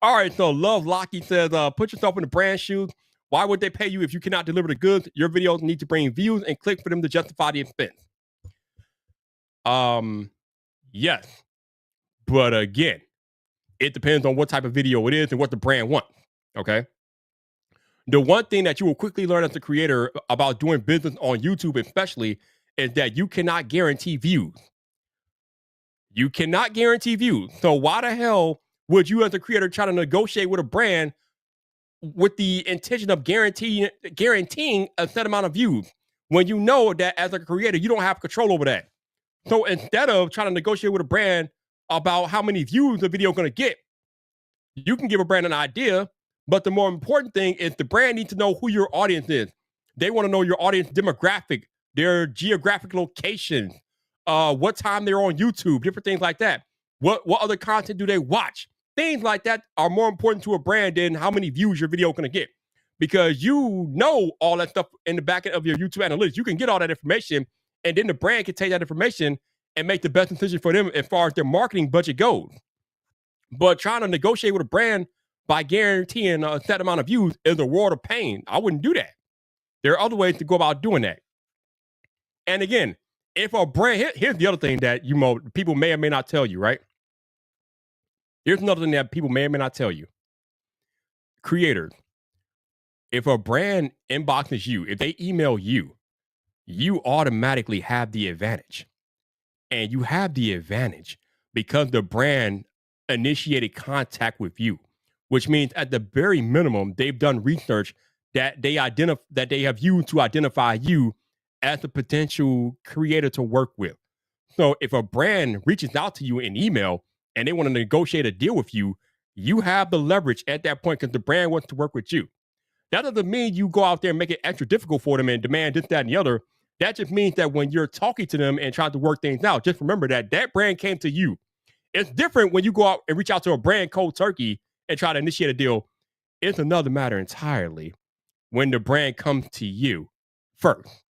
All right, so Love Locky says, put yourself in the brand shoes. Why would they pay you if you cannot deliver the goods? Your videos need to bring views and clicks for them to justify the expense. Yes. But again, it depends on what type of video it is and what the brand wants. Okay. The one thing that you will quickly learn as a creator about doing business on YouTube, especially, is that you cannot guarantee views. You cannot guarantee views. So why the hell would you as a creator try to negotiate with a brand with the intention of guaranteeing a set amount of views when you know that as a creator, you don't have control over that? So instead of trying to negotiate with a brand about how many views the video is going to get, you can give a brand an idea, but the more important thing is the brand needs to know who your audience is. They want to know your audience demographic, their geographic locations, what time they're on YouTube, different things like that. What other content do they watch? Things like that are more important to a brand than how many views your video is going to get, because you know all that stuff in the back end of your YouTube analytics. You can get all that information, and then the brand can take that information and make the best decision for them as far as their marketing budget goes. But trying to negotiate with a brand by guaranteeing a set amount of views is a world of pain. I wouldn't do that. There are other ways to go about doing that. And again, if a brand, here's the other thing that people may or may not tell you, right? Here's another thing that people may or may not tell you. Creators, if a brand inboxes you, if they email you, you automatically have the advantage. And you have the advantage because the brand initiated contact with you, which means at the very minimum, they've done research that they have used to identify you as a potential creator to work with. So if a brand reaches out to you in email and they want to negotiate a deal with you, you have the leverage at that point because the brand wants to work with you. That doesn't mean you go out there and make it extra difficult for them and demand this, that, and the other. That just means that when you're talking to them and trying to work things out, just remember that brand came to you. It's different when you go out and reach out to a brand cold turkey and try to initiate a deal. It's another matter entirely when the brand comes to you first,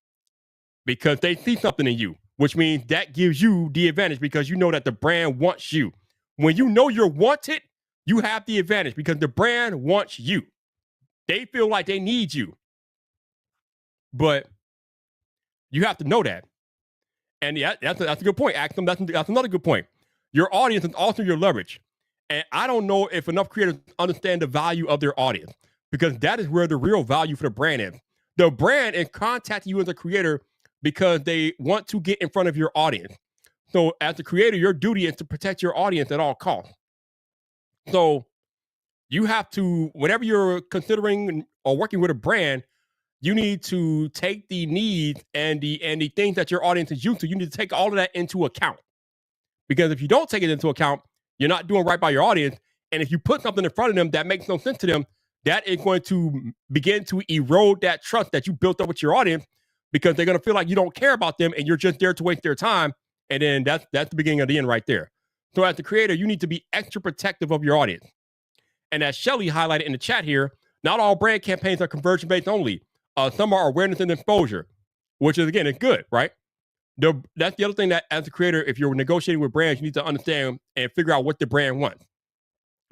because they see something in you, which means that gives you the advantage because you know that the brand wants you. When you know you're wanted, you have the advantage because the brand wants you. They feel like they need you. But you have to know that. And yeah, that's a good point, Axel. That's another good point. Your audience is also your leverage. And I don't know if enough creators understand the value of their audience, because that is where the real value for the brand is. The brand is contacting you as a creator because they want to get in front of your audience. So as a creator, your duty is to protect your audience at all costs. So you have to, whenever you're considering or working with a brand, you need to take the needs and the things that your audience is used to. You need to take all of that into account. Because if you don't take it into account, you're not doing right by your audience. And if you put something in front of them that makes no sense to them, that is going to begin to erode that trust that you built up with your audience, because they're going to feel like you don't care about them and you're just there to waste their time. And then that's the beginning of the end right there. So as the creator, you need to be extra protective of your audience. And as Shelly highlighted in the chat here, not all brand campaigns are conversion-based only. Some are awareness and exposure, which is, again, it's good, right? That's the other thing that as a creator, if you're negotiating with brands, you need to understand and figure out what the brand wants.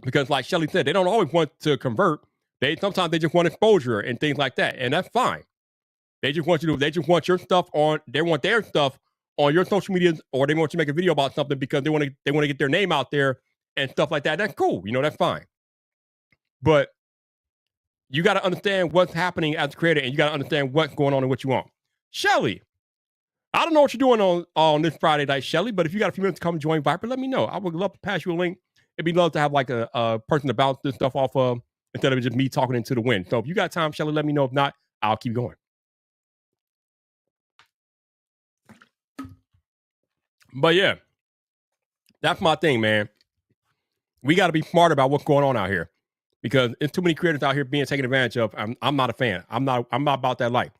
Because like Shelly said, they don't always want to convert. Sometimes they just want exposure and things like that. And that's fine. They just want your stuff they want their stuff on your social media, or they want you to make a video about something because they want to get their name out there and stuff like that. That's cool. That's fine. But you got to understand what's happening as a creator, and you got to understand what's going on and what you want. Shelly, I don't know what you're doing on this Friday night, Shelly, but if you got a few minutes to come join Viper, let me know. I would love to pass you a link. It'd be love to have like a person to bounce this stuff off of instead of just me talking into the wind. So if you got time, Shelly, let me know. If not, I'll keep going. But yeah, that's my thing, man. We got to be smart about what's going on out here, because there's too many creators out here being taken advantage of. I'm not a fan. I'm not about that life.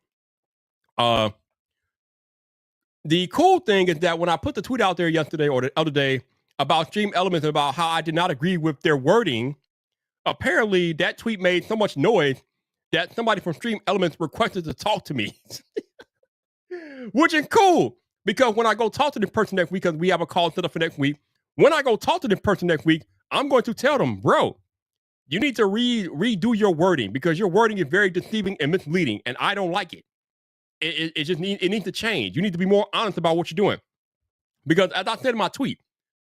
The cool thing is that when I put the tweet out there yesterday or the other day about Stream Elements and about how I did not agree with their wording, apparently that tweet made so much noise that somebody from Stream Elements requested to talk to me, which is cool, because when I go talk to this person next week, because we have a call set up for next week, When I go talk to this person next week, I'm going to tell them, bro, you need to redo your wording because your wording is very deceiving and misleading, and I don't like it. It just needs to change. You need to be more honest about what you're doing. Because as I said in my tweet,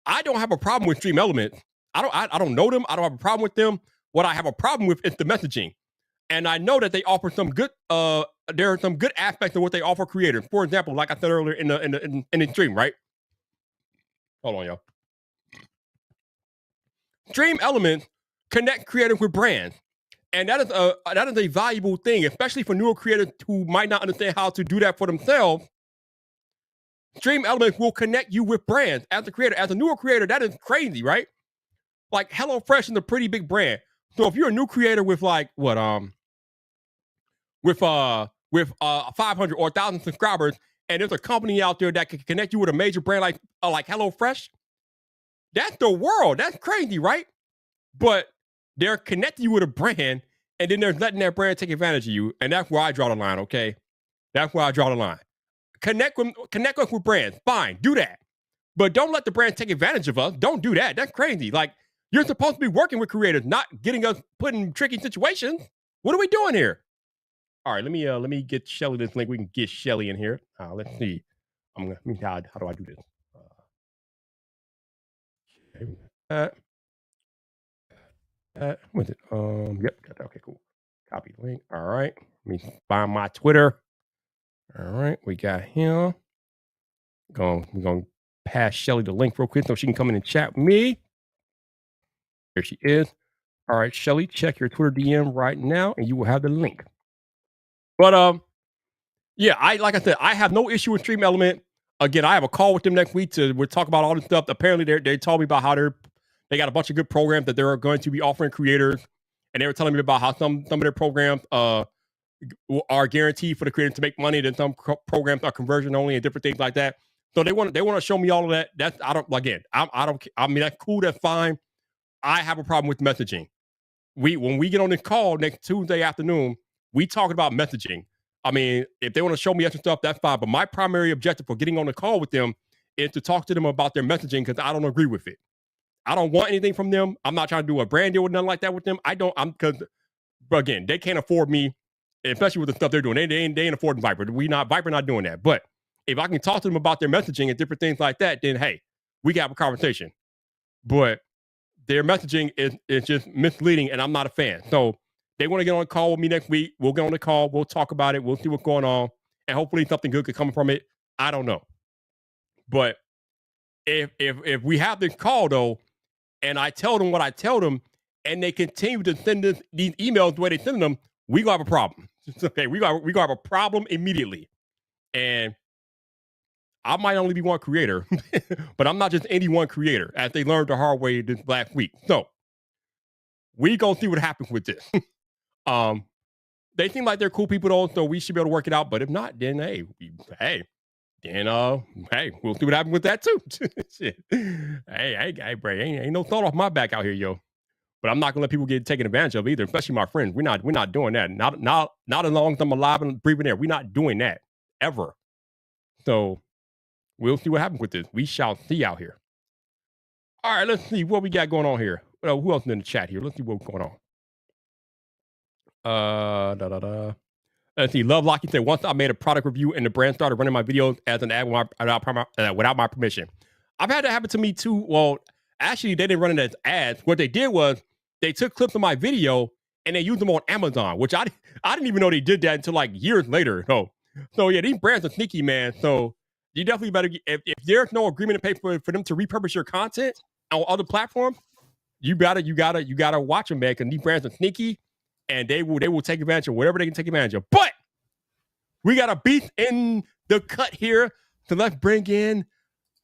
I don't have a problem with Stream Elements. I don't know them. I don't have a problem with them. What I have a problem with is the messaging. And I know that they offer some good there are some good aspects of what they offer creators. For example, like I said earlier in the stream, right? Hold on, y'all. Stream Elements connect creators with brands. And that is a valuable thing, especially for newer creators who might not understand how to do that for themselves. Stream Elements will connect you with brands as a creator. As a newer creator, that is crazy, right? Like HelloFresh is a pretty big brand. So if you're a new creator with like what with 500 or 1,000 subscribers, and there's a company out there that can connect you with a major brand like HelloFresh, that's the world. That's crazy, right? But they're connecting you with a brand, and then they're letting that brand take advantage of you, and that's where I draw the line. Okay, that's where I draw the line. Connect us with brands. Fine, do that, but don't let the brand take advantage of us. Don't do that. That's crazy. Like, you're supposed to be working with creators, not getting us put in tricky situations. What are we doing here? All right, let me get Shelly this link. We can get Shelly in here. Let's see. How do I do this? What's it? Yep. Okay, cool. Copy the link. All right. Let me find my Twitter. All right, we got him. We're gonna pass Shelly the link real quick so she can come in and chat with me. Here she is. All right, Shelly, check your Twitter DM right now, and you will have the link. But yeah, like I said, I have no issue with Stream Element. Again, I have a call with them next week we'll talk about all this stuff. Apparently, they told me about how they got a bunch of good programs that they're going to be offering creators, and they were telling me about how some of their programs are guaranteed for the creators to make money, then some programs are conversion only and different things like that. So they want to show me all of that. That's I mean, that's cool, that's fine. I have a problem with messaging. When we get on this call next Tuesday afternoon, we talk about messaging. I mean, if they want to show me extra stuff, that's fine. But my primary objective for getting on the call with them is to talk to them about their messaging because I don't agree with it. I don't want anything from them. I'm not trying to do a brand deal with nothing like that with them. Because again, they can't afford me, especially with the stuff they're doing. They ain't affording Viper. Viper not doing that. But if I can talk to them about their messaging and different things like that, then hey, we can have a conversation. But their messaging is just misleading, and I'm not a fan. So they want to get on a call with me next week. We'll get on the call. We'll talk about it. We'll see what's going on, and hopefully something good could come from it. I don't know, but if we have this call though, and I tell them what I tell them, and they continue to send these emails the way they send them, we gonna have a problem. Okay, we gonna have a problem immediately, and I might only be one creator, but I'm not just any one creator, as they learned the hard way this last week. So we gonna see what happens with this. They seem like they're cool people though, so we should be able to work it out. But if not, then hey, we'll see what happens with that too. Shit. Hey, bro, ain't no thought off my back out here, yo. But I'm not gonna let people get taken advantage of either, especially my friends. We're not doing that. Not as long as I'm alive and breathing air. We're not doing that ever. So we'll see what happens with this. We shall see out here. All right, let's see what we got going on here. Who else is in the chat here? Let's see what's going on. Let's see. Love Locky said, once I made a product review and the brand started running my videos as an ad without my permission. I've had that happen to me too. Well, actually, they didn't run it as ads. What they did was they took clips of my video and they used them on Amazon, which I didn't even know they did that until like years later. So yeah, these brands are sneaky, man. So you definitely better, if there's no agreement to pay for them to repurpose your content on other platforms, you gotta watch them, man, because these brands are sneaky and they will take advantage of whatever they can take advantage of. But we got a beast in the cut here, so let's bring in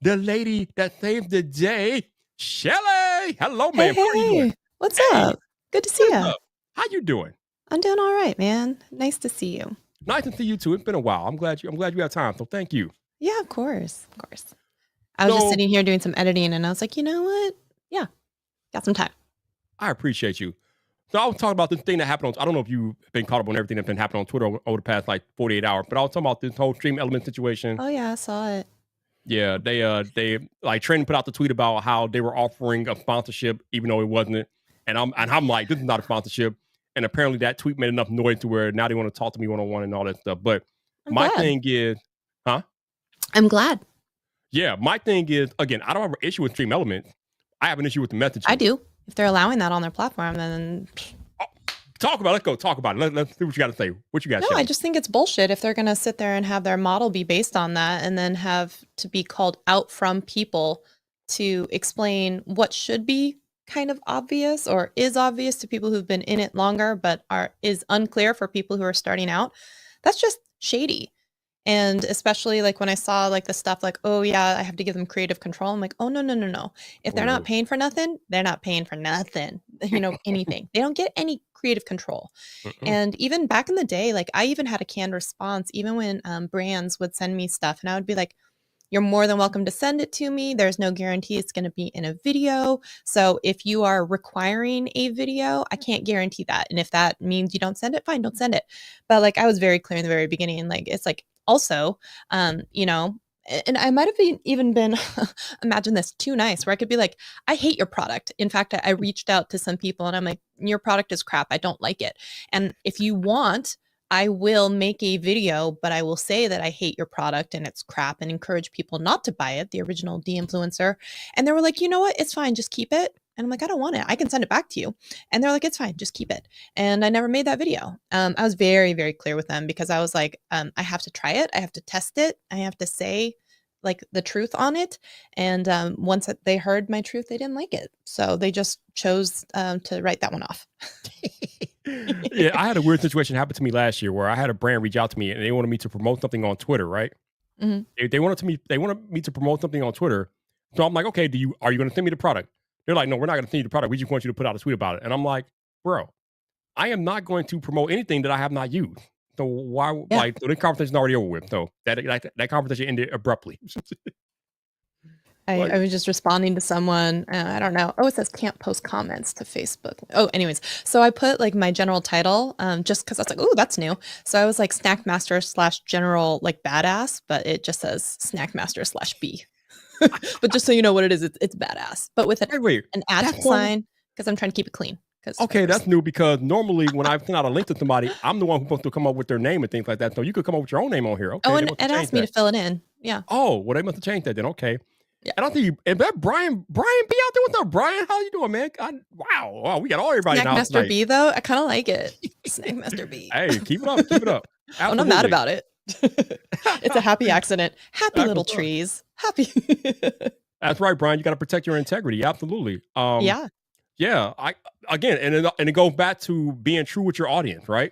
the lady that saved the day, Shelly. Hello, man. Hey, How are you doing? What's up? Good to see you. How you doing? I'm doing all right, man. Nice to see you. Nice to see you too. It's been a while. I'm glad you have time. So thank you. Yeah, of course. I was just sitting here doing some editing, and I was like, you know what? Yeah, got some time. I appreciate you. So I was talking about this thing that happened I don't know if you've been caught up on everything that's been happening on Twitter over the past like 48 hours, but I was talking about this whole Stream Element situation. Oh yeah, I saw it. Yeah, they like Trending put out the tweet about how they were offering a sponsorship even though it wasn't, and I'm like, this is not a sponsorship, and apparently that tweet made enough noise to where now they want to talk to me one-on-one and all that stuff. But I'm my glad. thing is, I'm glad. yeah, my thing is, again, I don't have an issue with Stream Elements. I have an issue with the messaging. I do. If they're allowing that on their platform, then Talk about it. Let's go talk about it. Let's see what you got to say. What you got? no, I just think it's bullshit if they're going to sit there and have their model be based on that and then have to be called out from people to explain what should be kind of obvious or is obvious to people who've been in it longer but is unclear for people who are starting out. That's just shady. And especially like when I saw like the stuff like, oh yeah, I have to give them creative control. I'm like, oh no. If they're not paying for nothing, they're not paying for nothing. Anything. They don't get any creative control. And even back in the day, like I even had a canned response, even when brands would send me stuff and I would be like, you're more than welcome to send it to me. There's no guarantee it's going to be in a video. So if you are requiring a video, I can't guarantee that. And if that means you don't send it, fine, don't send it. But like I was very clear in the very beginning, like it's like also, and I might have even been, imagine this, too nice, where I could be like, I hate your product. In fact, I reached out to some people and I'm like, your product is crap. I don't like it. And if you want, I will make a video, but I will say that I hate your product and it's crap and encourage people not to buy it, the original de-influencer. And they were like, you know what? It's fine. Just keep it. And I'm like, I don't want it. I can send it back to you. And they're like, it's fine. Just keep it. And I never made that video. I was very, very clear with them because I was like, I have to try it. I have to test it. I have to say like the truth on it. And once they heard my truth, they didn't like it. So they just chose to write that one off. Yeah, I had a weird situation happen to me last year where I had a brand reach out to me and they wanted me to promote something on Twitter, right? Mm-hmm. They wanted me to promote something on Twitter. So I'm like, okay, are you going to send me the product? They're like, no, we're not going to send you the product. We just want you to put out a tweet about it. And I'm like, bro, I am not going to promote anything that I have not used. So why? Yeah. Like, so the conversation's already over with. So that conversation ended abruptly. I was just responding to someone. I don't know. Oh, it says can't post comments to Facebook. Oh, anyways. So I put like my general title just because I was like, oh, that's new. So I was like Snackmaster / general like badass, but it just says Snackmaster / B. But just so you know what it is, it's badass. But with an @ sign because I'm trying to keep it clean. Okay, that's new because normally when I send out a link to somebody, I'm the one who's supposed to come up with their name and things like that. So you could come up with your own name on here. Okay. Oh, and it asked me to fill it in. Yeah. Oh, well, they must have changed that then. Okay. Yeah. And I think is that Brian B out there? What's up, Brian? How you doing, man? Wow, we got everybody now. Snackmaster B though, I kind of like it. Snackmaster B. Hey, keep it up. I'm not mad about it. It's a happy accident. Happy little trees. Happy. That's right, Brian. You got to protect your integrity. Absolutely. Yeah. And it goes back to being true with your audience, right?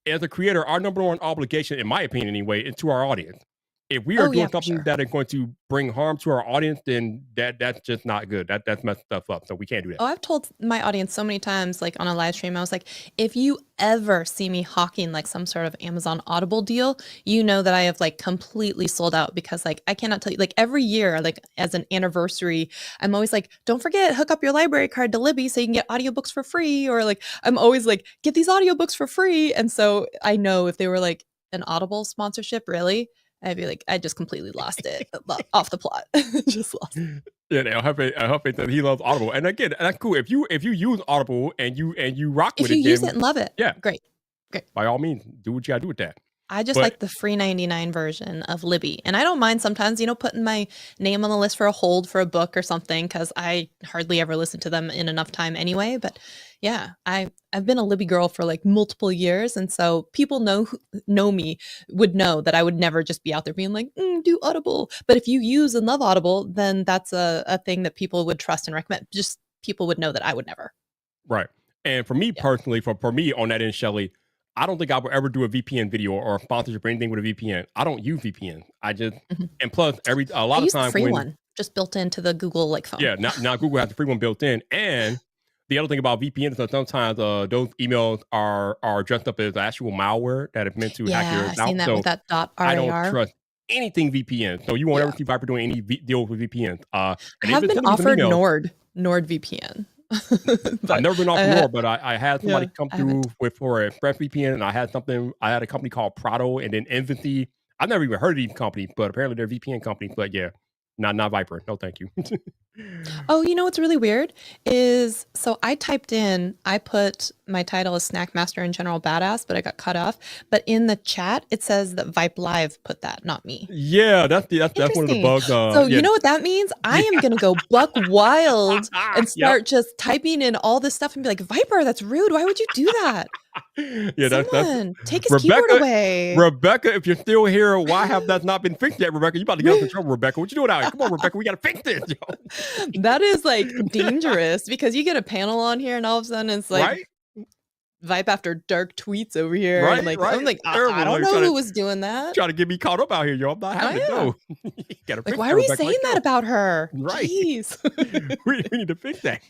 As a creator, our number one obligation, in my opinion anyway, is to our audience. If we are doing something that is going to bring harm to our audience, then that's just not good. That's messed stuff up. So we can't do that. Oh, I've told my audience so many times, like on a live stream, I was like, if you ever see me hawking like some sort of Amazon Audible deal, you know that I have like completely sold out because like I cannot tell you, like every year, like as an anniversary, I'm always like, don't forget, hook up your library card to Libby so you can get audiobooks for free. Or like, I'm always like, get these audiobooks for free. And so I know if they were like an Audible sponsorship, really, I'd be like, I just completely lost it off the plot. Just lost it. Yeah, I hope that he loves Audible. And again, that's cool. If you use Audible and you rock with it, if you use it and love it, yeah, great. By all means, do what you gotta do with that. I just like the free 99 version of Libby. And I don't mind sometimes, putting my name on the list for a hold for a book or something because I hardly ever listen to them in enough time anyway. But yeah, I've been a Libby girl for like multiple years. And so people know me would know that I would never just be out there being like, do Audible. But if you use and love Audible, then that's a thing that people would trust and recommend. Just people would know that I would never. Right. And for me personally, for me on that end, Shelly, I don't think I will ever do a VPN video or a sponsorship or anything with a VPN. I don't use VPN. I just and plus a lot of times the free one just built into the Google like phone. Yeah, now Google has the free one built in. And the other thing about VPN is that sometimes those emails are dressed up as actual malware that is meant to hack your account. I've seen that with that .rar. I don't trust anything VPN. So you won't ever see Viper doing any deals with VPNs. I have been offered NordVPN. I've never been off Nord, but I had somebody come through for a ExpressVPN, and I had a company called Prado, and then Infinity. I've never even heard of these companies, but apparently they're VPN companies. But yeah, Not Viper. No, thank you. Oh, you know what's really weird is so I put my title as Snack Master and General Badass, but I got cut off. But in the chat, it says that Vipe Live put that, not me. Yeah, that's one of the Interesting. bugs. So Yeah, you know what that means? I am gonna go buck wild and Yep. start just typing in all this stuff and be like, Viper, that's rude. Why would you do that? Yeah, that's Someone take his keyboard Rebecca. away. Rebecca, if you're still here, why have that not been fixed yet, Rebecca? You about to get us in trouble, Rebecca. What you doing out here? Come on, Rebecca, we gotta fix this, yo. That is like dangerous because you get a panel on here and all of a sudden it's like Right? Vibe after dark tweets over here. Right, And like right. I'm like, Terrible. I don't Like, know trying to- who was doing that. Trying to get me caught up out here, yo. I'm not having it, yeah. no. You gotta Like, fix why that, are we Rebecca. saying Let's that go. about her? Right. Jeez. we need to fix that.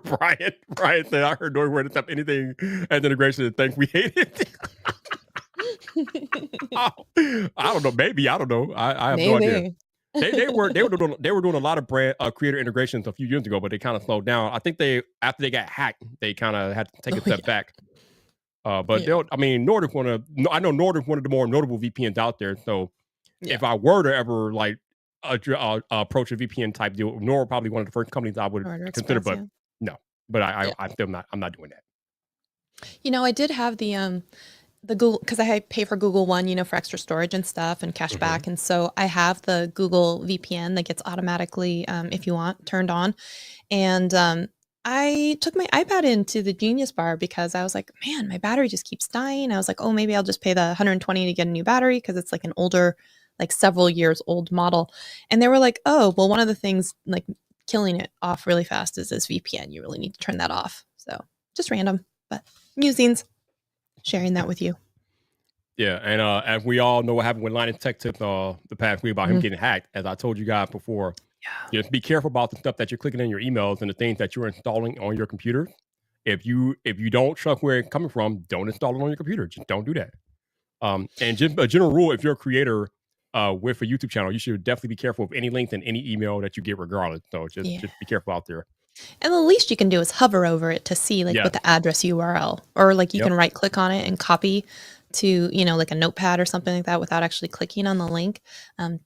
Brian said, I heard no word to stop anything as integration and think we hate it. Oh, I don't know. Maybe. I don't know. I have no idea. They were doing a lot of brand creator integrations a few years ago, but they kind of slowed down. I think after they got hacked, they kind of had to take a step back. But Nordic I know Nordic one of the more notable VPNs out there. So if I were to ever like approach a VPN type deal, Nord probably one of the first companies I would consider. But no, but I'm not doing that. You know, I did have the Google, because I pay for Google One, you know, for extra storage and stuff and cash back. And so I have the Google VPN that gets automatically, if you want, turned on. And I took my iPad into the Genius Bar because I was like, man, my battery just keeps dying. I was like, oh, maybe I'll just pay the $120 to get a new battery because it's like an older, like several years old model. And they were like, oh, well, one of the things like killing it off really fast is this VPN. You really need to turn that off. So just random, but musings. Sharing that with you. Yeah, and as we all know what happened with Linus Tech Tips the past week about him getting hacked, as I told you guys before, just be careful about the stuff that you're clicking in your emails and the things that you're installing on your computer. If you don't trust where it's coming from, don't install it on your computer. Just don't do that. And just a general rule, if you're a creator with a YouTube channel, you should definitely be careful of any links in any email that you get regardless. So just be careful out there. And the least you can do is hover over it to see like what the address URL, or like you can right click on it and copy to, you know, like a notepad or something like that without actually clicking on the link.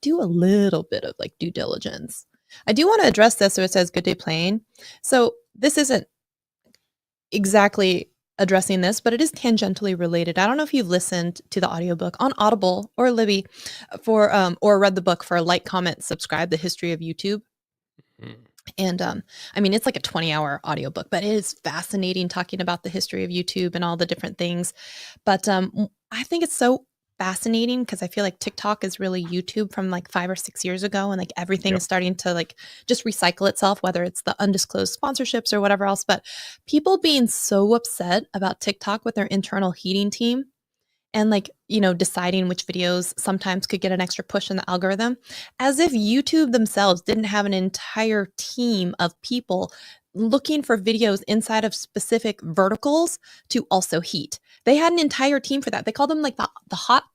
Do a little bit of like due diligence. I do want to address this. So it says good day playing. So this isn't exactly addressing this, but it is tangentially related. I don't know if you've listened to the audiobook on Audible or Libby for or read the book for Like, Comment, Subscribe, The History of YouTube. And I mean, it's like a 20-hour audiobook, but it is fascinating talking about the history of YouTube and all the different things. But I think it's so fascinating because I feel like TikTok is really YouTube from like 5 or 6 years ago. And like everything is starting to like just recycle itself, whether it's the undisclosed sponsorships or whatever else. But people being so upset about TikTok with their internal heating team and like, you know, deciding which videos sometimes could get an extra push in the algorithm, as if YouTube themselves didn't have an entire team of people looking for videos inside of specific verticals to also heat. They had an entire team for that. They called them like the hot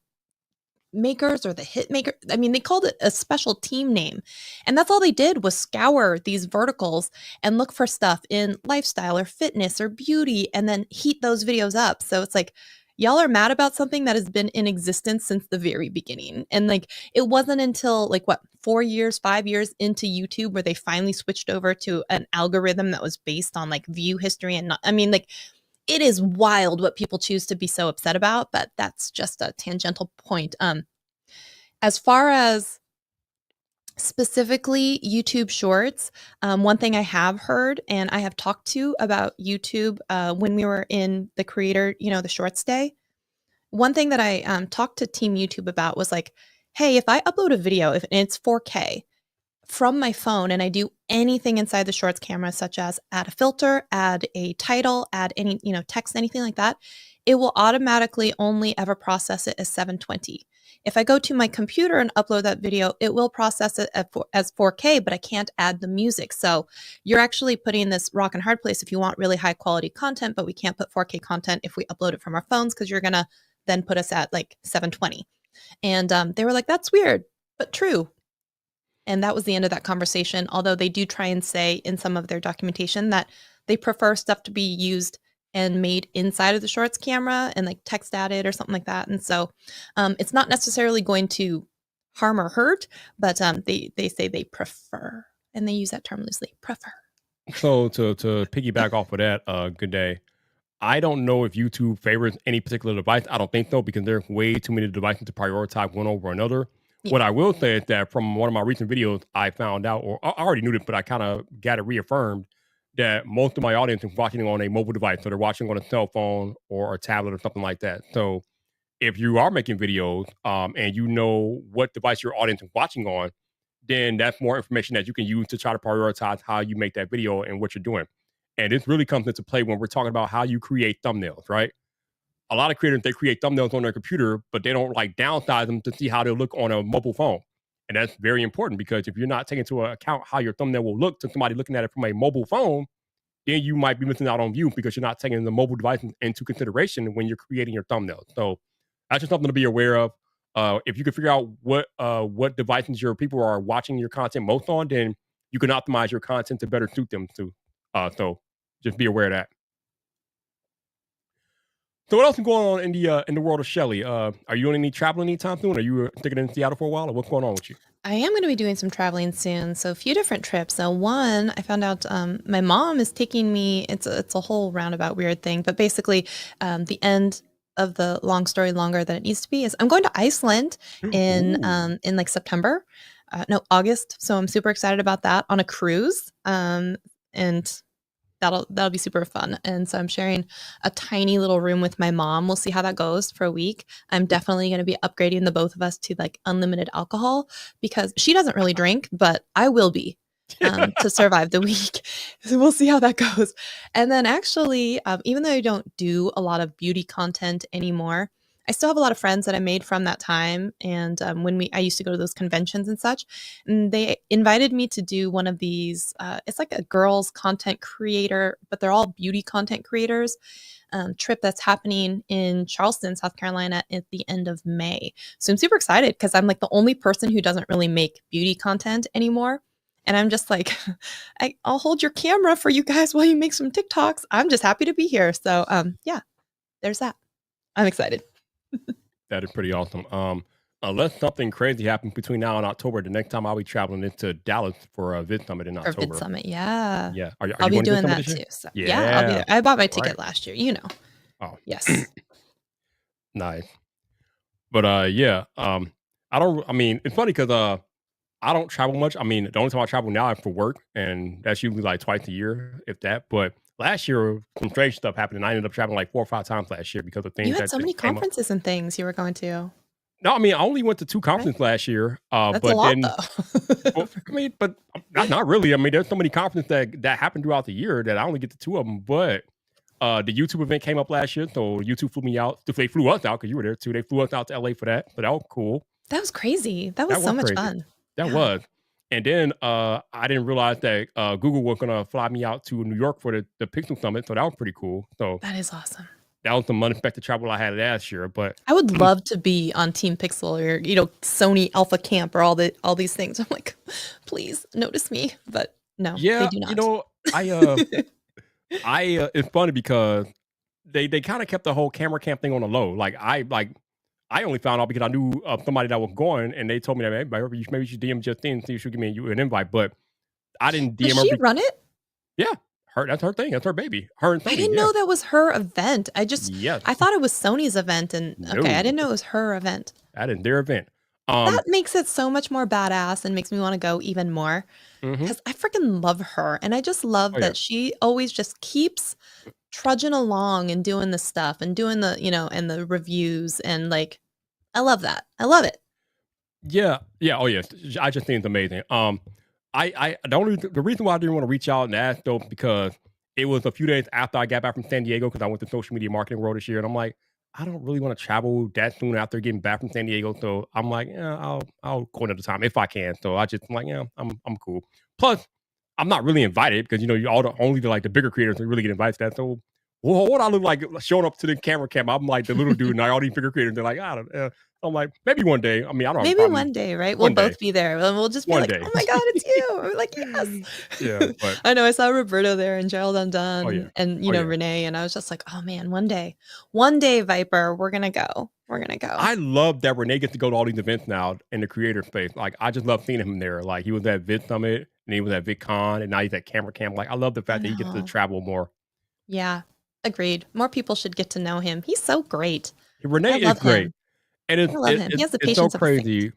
makers or the hit maker. I mean, they called it a special team name. And that's all they did was scour these verticals and look for stuff in lifestyle or fitness or beauty and then heat those videos up. So it's like, y'all are mad about something that has been in existence since the very beginning. And like, it wasn't until like 4 years, 5 years into YouTube where they finally switched over to an algorithm that was based on like view history and not, I mean, like, it is wild what people choose to be so upset about, but that's just a tangential point. As far as specifically YouTube Shorts, one thing I have heard and I have talked to about YouTube when we were in the creator, you know, the Shorts Day, one thing that I talked to Team YouTube about was like, hey, if I upload a video, if it's 4K from my phone and I do anything inside the Shorts camera, such as add a filter, add a title, add any, you know, text, anything like that, it will automatically only ever process it as 720. If I go to my computer and upload that video, it will process it as 4K, but I can't add the music. So you're actually putting this rock and hard place if you want really high quality content, but we can't put 4K content if we upload it from our phones because you're going to then put us at like 720. And they were like, that's weird, but true. And that was the end of that conversation. Although they do try and say in some of their documentation that they prefer stuff to be used and made inside of the Shorts camera and like text added or something like that. And so it's not necessarily going to harm or hurt, but they say they prefer, and they use that term loosely, prefer. So to piggyback off of that, good day. I don't know if YouTube favors any particular device. I don't think so because there are way too many devices to prioritize one over another. Yeah. What I will say is that from one of my recent videos, I found out, or I already knew this, but I kind of got it reaffirmed that most of my audience is watching on a mobile device. So they're watching on a cell phone or a tablet or something like that. So if you are making videos and you know what device your audience is watching on, then that's more information that you can use to try to prioritize how you make that video and what you're doing. And this really comes into play when we're talking about how you create thumbnails, right? A lot of creators, they create thumbnails on their computer, but they don't like downsize them to see how they look on a mobile phone. And that's very important because if you're not taking into account how your thumbnail will look to somebody looking at it from a mobile phone, then you might be missing out on views because you're not taking the mobile device into consideration when you're creating your thumbnails. So that's just something to be aware of. If you can figure out what devices your people are watching your content most on, then you can optimize your content to better suit them to. So just be aware of that. So what else is going on in the world of Shelly? Are you doing any traveling anytime soon? Are you sticking in Seattle for a while, or what's going on with you? I am going to be doing some traveling soon. So a few different trips. So one, I found out my mom is taking me. It's a whole roundabout weird thing, but basically the end of the long story longer than it needs to be is I'm going to Iceland in like September, no, August. So I'm super excited about that on a cruise. And that'll be super fun. And so I'm sharing a tiny little room with my mom. We'll see how that goes for a week. I'm definitely going to be upgrading the both of us to like unlimited alcohol because she doesn't really drink, but I will be to survive the week. So we'll see how that goes. And then actually, even though I don't do a lot of beauty content anymore, I still have a lot of friends that I made from that time. And I used to go to those conventions and such, and they invited me to do one of these. It's like a girls content creator, but they're all beauty content creators trip that's happening in Charleston, South Carolina at the end of May. So I'm super excited because I'm like the only person who doesn't really make beauty content anymore. And I'm just like, I'll hold your camera for you guys while you make some TikToks. I'm just happy to be here. So yeah, there's that. I'm excited. That is pretty awesome. Unless something crazy happens between now and October, the next time I'll be traveling into Dallas for a Vid Summit in For October. Vid Summit, yeah. Yeah. Are I'll be you going to Vid doing Summit that this year? too. So yeah, I'll be Yeah. there. I bought my Right. ticket last year, you know. Oh, Yes. nice. But yeah. I mean, it's funny because I don't travel much. I mean, the only time I travel now is for work, and that's usually like twice a year, if that. But last year, some strange stuff happened, and I ended up traveling like 4 or 5 times last year because of You things had that so just many came up. conferences and things you were going to. No, I mean, I only went to 2 Right? conferences last year. That's a But lot then, though. well, I mean, but not really. I mean, there's so many conferences that happen throughout the year that I only get to 2 of them. But the YouTube event came up last year, so YouTube flew me out. They flew us out because you were there too. They flew us out to LA for that, so that was cool. That was crazy. That That was so was much crazy. fun. That Yeah. was. And then I didn't realize that Google was gonna fly me out to New York for the Pixel Summit, so that was pretty cool. So That is awesome. that was some unexpected travel I had last year. But I would love to be on Team Pixel or Sony Alpha Camp or all these things. I'm like, please notice me, but no, they yeah, do you not. know, it's funny because they kind of kept the whole camera camp thing on the low. I only found out because I knew somebody that was going, and they told me that hey, maybe you should DM Justine and see if she give me an invite. But I didn't Does DM her. she run it? Yeah, that's her thing. That's her baby. Her and I Sony. didn't Yeah. know that was her event. Yes. I thought it was Sony's event, and okay, I No, didn't know it was her event. that is their event. That makes it so much more badass and makes me want to go even more Mhm. because I freaking love her, and I just love Oh yeah. that she always just keeps trudging along and doing the stuff and doing the and the reviews and like I love that. I love it. Yeah. Oh yeah. I just think it's amazing. The reason why I didn't want to reach out and ask though because it was a few days after I got back from San Diego because I went to social media marketing world this year, and I'm like, I don't really want to travel that soon after getting back from San Diego. So I'm like, yeah, I'll go another time if I can. So I'm like, yeah, I'm cool. Plus, I'm not really invited because you're only the bigger creators who really get invited to that. So what I look like showing up to the camera cam? I'm like the little dude, and all these bigger creators, they're like, I don't know. I'm like, maybe one day. I mean, I don't have a Maybe problem. one day, right? We'll One day. both be there, and we'll just be One like, day. "Oh my god, it's you!" We're like, "Yes!" Yeah, but I know I saw Roberto there and Gerald Undone, oh yeah, and oh yeah. Renee, and I was just like, "Oh man, one day, Viper, we're gonna go. We're gonna go." I love that Renee gets to go to all these events now in the creator space. Like, I just love seeing him there. Like, he was at Vid Summit, and he was at VidCon, and now he's at Camera Camp. Like, I love the I fact that he gets to know. travel more. Yeah, agreed. More people should get to know him. He's so great. I Renee is love great, him. and I love him. He has the it's so patience of a saint. crazy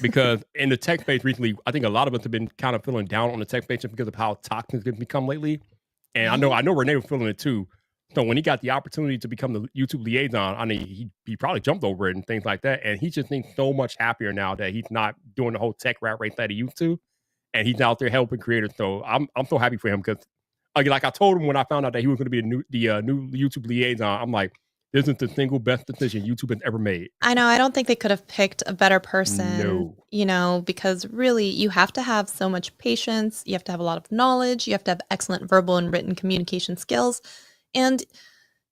because in the tech space recently, I think a lot of us have been kind of feeling down on the tech space just because of how toxic it's become lately. And Right? I know Renee was feeling it too. So when he got the opportunity to become the YouTube liaison, I mean, he probably jumped over it and things like that. And he just thinks so much happier now that he's not doing the whole tech rat race that he used to, and he's out there helping creators. So I'm so happy for him because, like I told him when I found out that he was going to be new YouTube liaison, I'm like, this is the single best decision YouTube has ever made. I know. I don't think they could have picked a better person, No. because really you have to have so much patience. You have to have a lot of knowledge. You have to have excellent verbal and written communication skills. And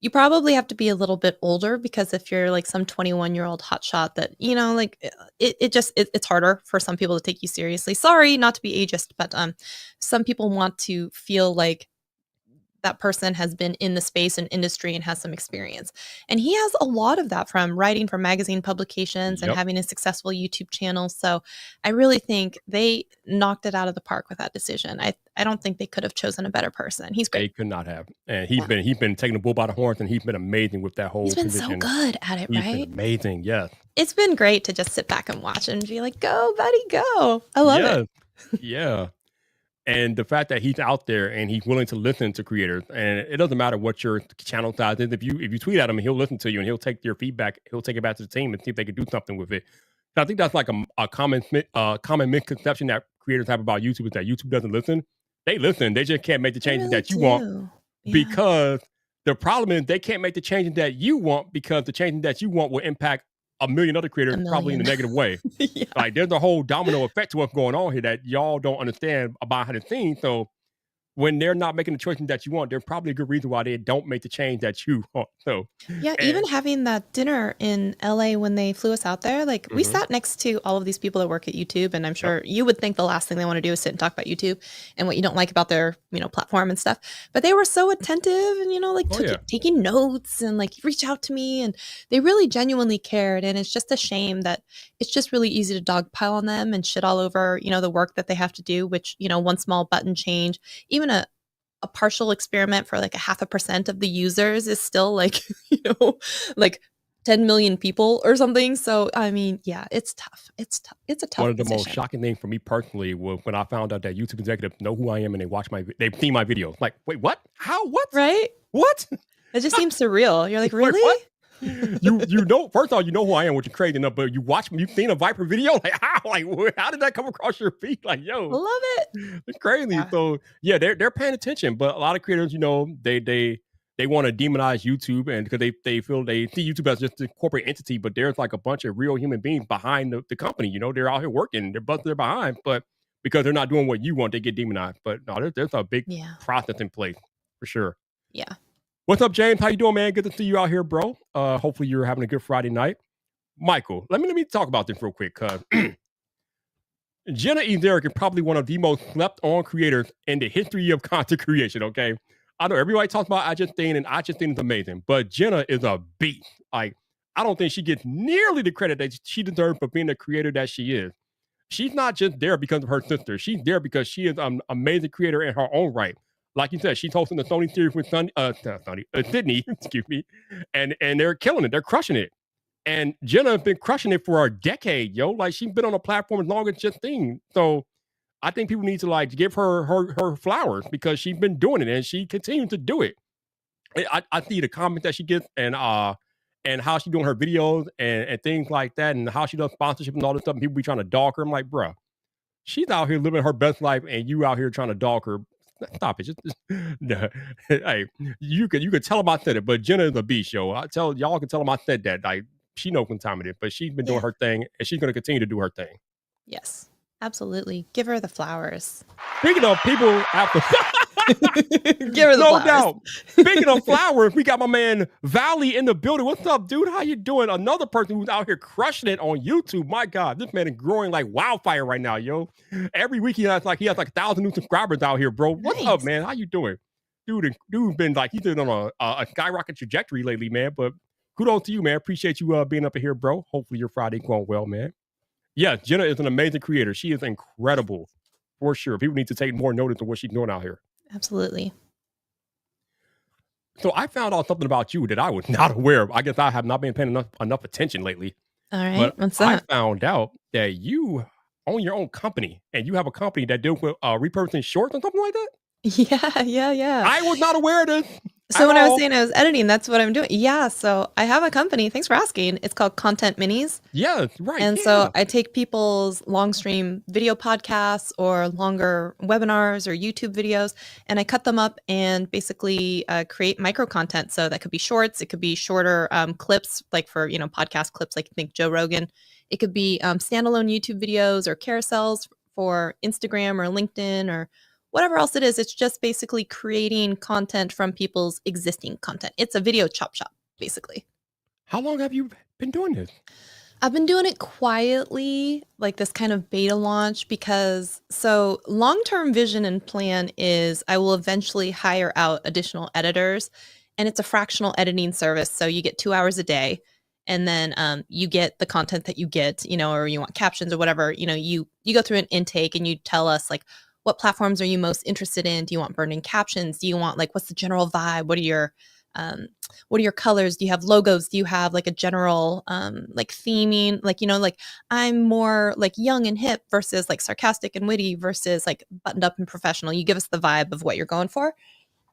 you probably have to be a little bit older because if you're like some 21-year-old hotshot that, like it's harder for some people to take you seriously. Sorry, not to be ageist, but some people want to feel like that person has been in the space and industry and has some experience. And he has a lot of that from writing for magazine publications and Yep. having a successful YouTube channel. So I really think they knocked it out of the park with that decision. I don't think they could have chosen a better person. He's They great. could not have. And he's Yeah. been taking the bull by the horns, and he's been amazing with that whole He's been so position. good at it, He's been right? amazing. Yes. It's been great to just sit back and watch and be like, go, buddy, go. I love it. Yes. Yeah. And the fact that he's out there and he's willing to listen to creators, and it doesn't matter what your channel size is. If you tweet at him, he'll listen to you and he'll take your feedback. He'll take it back to the team and see if they can do something with it. So I think that's like a common misconception that creators have about YouTube is that YouTube doesn't listen. They listen. They just can't make the They changes really that you want do. Yeah. because the problem is they can't make the changes that you want because the changes that you want will impact a million other creators probably in a negative way. Yeah. Like there's a whole domino effect to what's going on here that y'all don't understand about behind the scenes. So when they're not making the choices that you want, there's probably a good reason why they don't make the change that you want. So Yeah, even having that dinner in LA when they flew us out there, like we sat next to all of these people that work at YouTube, and I'm sure you would think the last thing they want to do is sit and talk about YouTube and what you don't like about their, platform and stuff. But they were so attentive and, taking notes and like reach out to me, and they really genuinely cared. And it's just a shame that it's just really easy to dogpile on them and shit all over, the work that they have to do, which, one small button change, even a partial experiment for like 0.5% of the users is still like, like 10 million people or something. So, I mean, yeah, it's tough. It's tough. It's a tough one of the most position. shocking things for me personally was when I found out that YouTube executives know who I am and they've seen my videos. Like, wait, what? How? What? Right? What? It just seems surreal. You're like, Wait, really? what? You know, first of all, you know who I am, which is crazy enough, but you've seen a Viper video? Like, how? Like, how did that come across your feed? Like, yo, Love it. it's crazy. Yeah. So yeah, they're paying attention, but a lot of creators, they want to demonize YouTube, and because they feel they see YouTube as just a corporate entity, but there's like a bunch of real human beings behind the company. They're out here working, they're busting their behind, but because they're not doing what you want, they get demonized. But no, there's a big process in place for sure. Yeah. What's up, James? How you doing, man? Good to see you out here, bro. Hopefully you're having a good Friday night. Michael, let me talk about this real quick, because Jenna Ezerick is probably one of the most slept on creators in the history of content creation, okay? I know everybody talks about iJustine, and iJustine is amazing, but Jenna is a beast. Like, I don't think she gets nearly the credit that she deserves for being the creator that she is. She's not just there because of her sister. She's there because she is an amazing creator in her own right. Like you said, she's hosting the Sony series with Sydney, excuse me, and they're killing it. They're crushing it. And Jenna has been crushing it for a decade, yo. Like, she's been on the platform as long as Justine. So I think people need to like give her flowers because she's been doing it and she continues to do it. I see the comments that she gets and how she's doing her videos and things like that, and how she does sponsorship and all this stuff. And people be trying to dog her. I'm like, bruh, she's out here living her best life, and you out here trying to dog her. Stop it. Just no. Hey, you could tell them I said it, but Jenna is a beast, yo. Y'all can tell them I said that. Like, she knows what time it is, but she's been doing her thing, and she's going to continue to do her thing. Yes, absolutely. Give her the flowers. Speaking of people after Give her the No flowers. doubt. Speaking of flowers, we got my man Valley in the building. What's up, dude? How you doing? Another person who's out here crushing it on YouTube. My God, this man is growing like wildfire right now, yo. Every week he has like 1,000 new subscribers out here, bro. What's up, Nice. man? How you doing? Dude's been like he's been on a skyrocket trajectory lately, man. But kudos to you, man. Appreciate you being up here, bro. Hopefully your Friday going well, man. Yeah, Jenna is an amazing creator. She is incredible, for sure. People need to take more notice of what she's doing out here. Absolutely. So I found out something about you that I was not aware of. I guess I have not been paying enough attention lately. All right. But What's I that? found out that you own your own company and you have a company that deals with repurposing shorts and something like that. Yeah. I was not aware of this. So at when I was all. saying I was editing, that's what I'm doing. Yeah. So I have a company. Thanks for asking. It's called Content Minis. Yeah, right. And yeah. so I take people's long stream video podcasts or longer webinars or YouTube videos, and I cut them up and basically create micro content. So that could be shorts, it could be shorter clips, like for podcast clips, like think Joe Rogan. It could be standalone YouTube videos or carousels for Instagram or LinkedIn or whatever else it is. It's just basically creating content from people's existing content. It's a video chop shop, basically. How long have you been doing this? I've been doing it quietly, like this kind of beta launch, because so long-term vision and plan is I will eventually hire out additional editors, and it's a fractional editing service. So you get 2 hours a day, and then you get the content that you get, or you want captions or whatever, you go through an intake and you tell us like, what platforms are you most interested in? Do you want burning captions? Do you want like, what's the general vibe? What are your colors? Do you have logos? Do you have like a general like theming? Like, like I'm more like young and hip versus like sarcastic and witty versus like buttoned up and professional. You give us the vibe of what you're going for.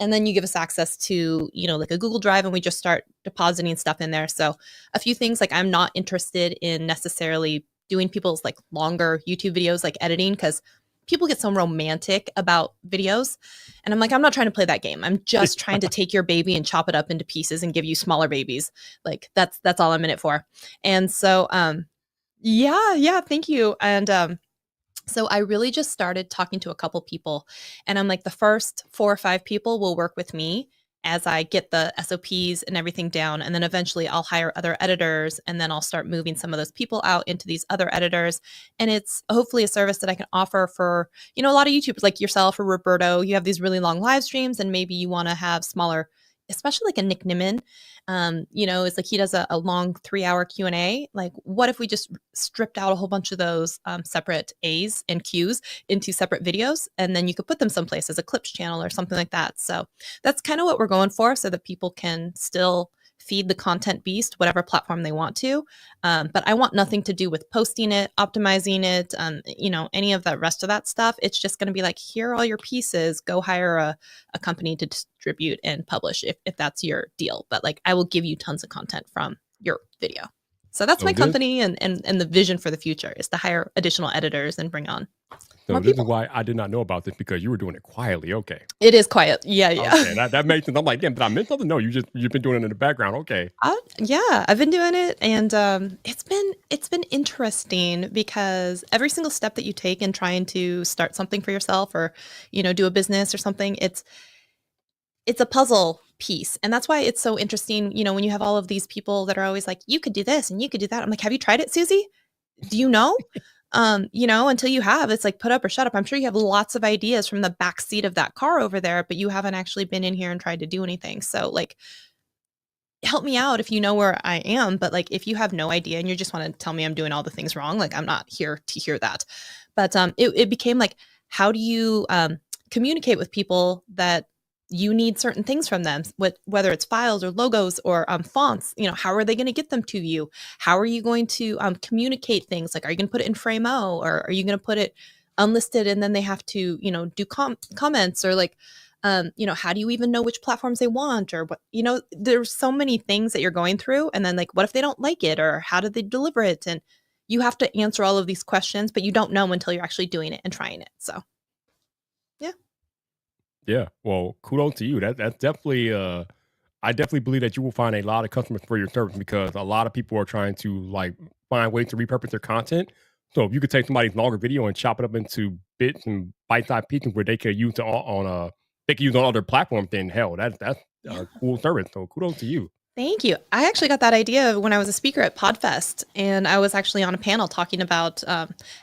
And then you give us access to, like a Google Drive, and we just start depositing stuff in there. So a few things, like I'm not interested in necessarily doing people's like longer YouTube videos, like editing, because people get so romantic about videos. And I'm like, I'm not trying to play that game. I'm just trying to take your baby and chop it up into pieces and give you smaller babies. Like that's all I'm in it for. And so, yeah, thank you. And, so I really just started talking to a couple people, and I'm like, the first 4 or 5 people will work with me as I get the SOPs and everything down. And then eventually I'll hire other editors, and then I'll start moving some of those people out into these other editors. And it's hopefully a service that I can offer for, a lot of YouTubers like yourself or Roberto. You have these really long live streams, and maybe you want to have smaller, especially like a Nick Nimmin. It's like he does a long 3-hour Q&A. Like, what if we just stripped out a whole bunch of those separate A's and Q's into separate videos, and then you could put them someplace as a clips channel or something like that. So that's kind of what we're going for, so that people can still feed the content beast, whatever platform they want to. But I want nothing to do with posting it, optimizing it, any of the rest of that stuff. It's just going to be like, here are all your pieces, go hire a company to distribute and publish if that's your deal. But like, I will give you tons of content from your video. So that's my company, and the vision for the future is to hire additional editors and bring on So this is why I did not know about this, because you were doing it quietly. Okay. It is quiet. Yeah. Okay, that makes sense. I'm like, damn, did I miss something? No, you've been doing it in the background. Okay. Yeah, I've been doing it, and it's been interesting, because every single step that you take in trying to start something for yourself, or do a business or something, it's a puzzle piece. And that's why it's so interesting, when you have all of these people that are always like, you could do this and you could do that. I'm like, have you tried it, Susie? Do you know? Until you have, it's like, put up or shut up. I'm sure you have lots of ideas from the back seat of that car over there, but you haven't actually been in here and tried to do anything. So like, help me out if you know where I am. But like, if you have no idea and you just want to tell me I'm doing all the things wrong, like, I'm not here to hear that. But it became like, how do you communicate with people that you need certain things from them, whether it's files or logos or fonts? How are they going to get them to you? How are you going to communicate things? Like, are you going to put it in Frame-O, or are you going to put it unlisted and then they have to, do comments, or like, how do you even know which platforms they want, or what, there's so many things that you're going through. And then like, what if they don't like it, or how do they deliver it? And you have to answer all of these questions, but you don't know until you're actually doing it and trying it. So yeah, well, kudos to you. That's definitely I definitely believe that you will find a lot of customers for your service, because a lot of people are trying to like find ways to repurpose their content. So if you could take somebody's longer video and chop it up into bits and bite-sized pieces where they could use it on they can use on other platforms, then hell, that's a cool service. So kudos to you. Thank you. I actually got that idea when I was a speaker at PodFest, and I was actually on a panel talking about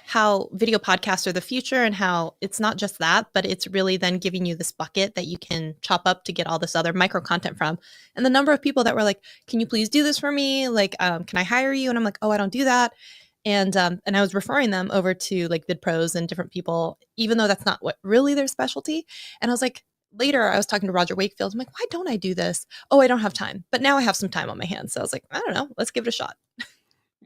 how video podcasts are the future and how it's not just that, but it's really then giving you this bucket that you can chop up to get all this other micro content from. And the number of people that were like, "Can you please do this for me? Like, can I hire you?" And I'm like, "Oh, I don't do that." And I was referring them over to like VidPros and different people, even though that's not what really their specialty. And I was like, later I was talking to Roger Wakefield. I'm like, why don't I do this? Oh, I don't have time. But now I have some time on my hands. So I was like, I don't know. Let's give it a shot.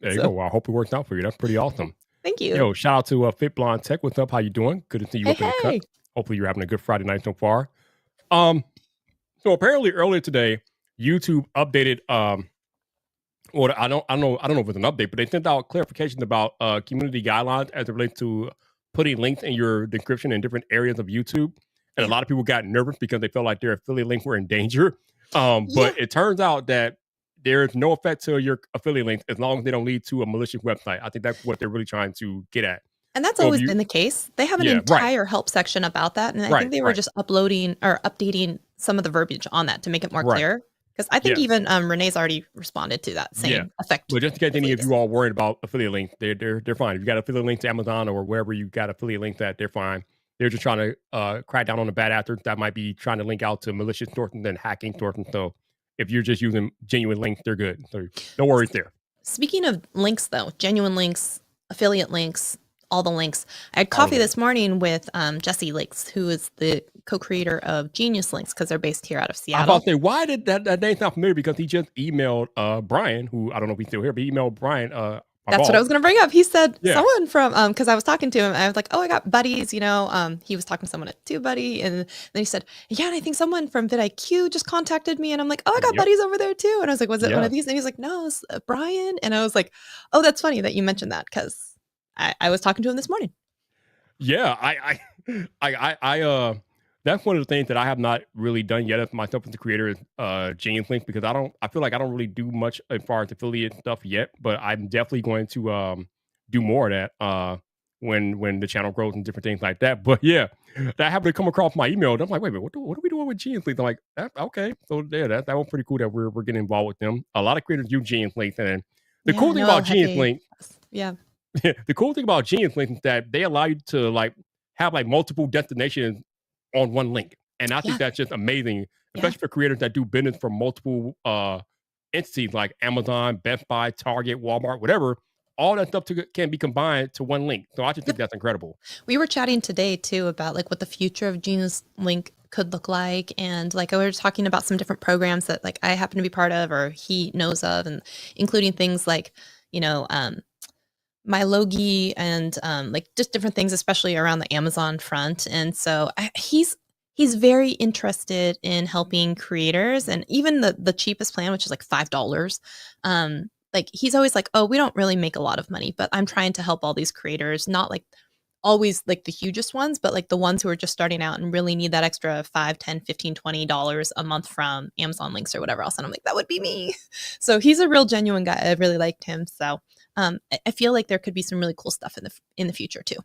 There you go. Well, I hope it works out for you. That's pretty awesome. Thank you. Yo, shout out to Fit Blonde Tech. What's up? How you doing? Good to see you up in the cut. Hopefully you're having a good Friday night so far. So apparently earlier today, YouTube updated or I don't know if it's an update, but they sent out clarifications about community guidelines as it relates to putting links in your description in different areas of YouTube. And a lot of people got nervous because they felt like their affiliate links were in danger. But it turns out that there is no effect to your affiliate links as long as they don't lead to a malicious website. I think that's what they're really trying to get at. And that's always been the case. They have an entire help section about that. And I think they were just uploading or updating some of the verbiage on that to make it more clear. Because I think even Renee's already responded to that same effect. But just in case any of you all worried about affiliate links, they're fine. If you got affiliate links to Amazon or wherever you got affiliate links at, they're fine. They're just trying to crack down on the bad actors that might be trying to link out to malicious sources and hacking sources. So if you're just using genuine links, they're good. So no worries there. Speaking of links, though, genuine links, affiliate links, all the links. I had coffee this morning with Jesse Lakes, who is the co-creator of Genius Links, because they're based here out of Seattle. I was about to say, why did that name sound familiar? Because he just emailed Brian, who I don't know if he's still here, but he emailed Brian. That's what I was going to bring up. He said someone from, because I was talking to him, I was like, oh, I got buddies, you know, he was talking to someone at TubeBuddy. And then he said, yeah, and I think someone from vidIQ just contacted me. And I'm like, oh, I got buddies over there too. And I was like, was it one of these? And he's like, no, it's Brian. And I was like, oh, that's funny that you mentioned that, because I was talking to him this morning. Yeah, I that's one of the things that I have not really done yet as myself as a creator is Genius Links, because I feel like I don't really do much as far as affiliate stuff yet, but I'm definitely going to do more of that when the channel grows and different things like that. But yeah, that happened to come across my email. And I'm like, wait a minute, what are we doing with Genius Links? I'm like, okay, so yeah, that was pretty cool that we're getting involved with them. A lot of creators use Genius Links, and the cool thing about Genius Links, the cool thing about Genius Links is that they allow you to like have like multiple destinations on one link. And I think that's just amazing, especially for creators that do business from multiple entities like Amazon, Best Buy, Target, Walmart, whatever. All that stuff can be combined to one link. So I just think that's incredible. We were chatting today too about like what the future of Genius Link could look like. And like we were talking about some different programs that like I happen to be part of or he knows of, and including things like, you know, MyLogi and like just different things, especially around the Amazon front. And so he's very interested in helping creators, and even the cheapest plan, which is like $5. Like he's always like, oh, we don't really make a lot of money, but I'm trying to help all these creators, not like always like the hugest ones, but like the ones who are just starting out and really need that extra $5, $10, $15, $20 a month from Amazon links or whatever else. And I'm like, that would be me. So he's a real genuine guy. I really liked him. So I feel like there could be some really cool stuff in the future too.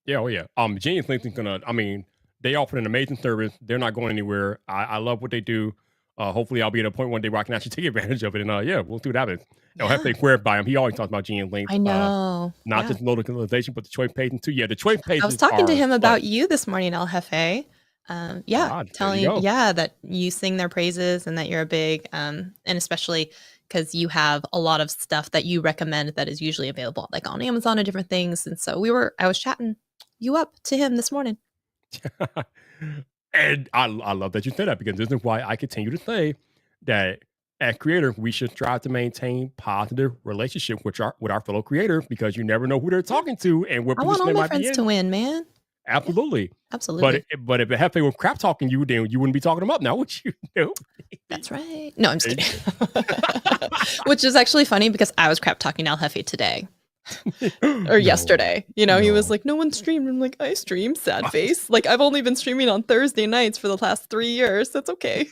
Yeah, oh yeah. Genius Links is gonna. I mean, they offer an amazing service. They're not going anywhere. I love what they do. Hopefully, I'll be at a point one day where I can actually take advantage of it. And yeah, we'll see what happens. I'll have to swear by him. He always talks about Genius Links. I know. Not just localization, but the choice pages too. Yeah, the choice pages. I was talking to him about you this morning, El Jefe. Telling that you sing their praises and that you're a big and especially because you have a lot of stuff that you recommend that is usually available like on Amazon and different things. And so I was chatting you up to him this morning. And I love that you said that, because this is why I continue to say that as creators, we should strive to maintain positive relationship with our fellow creators, because you never know who they're talking to and what position they might be in. I want all my friends to win, man. Absolutely. Yeah, absolutely. But if Jefe was crap talking you, then you wouldn't be talking them up now, would you? No. That's right. No, I'm just kidding. Which is actually funny because I was crap talking El Jefe today. Or yesterday, he was no. like, "No one streamed." I'm like, "I stream, sad face. Like, I've only been streaming on Thursday nights for the last 3 years. That's okay."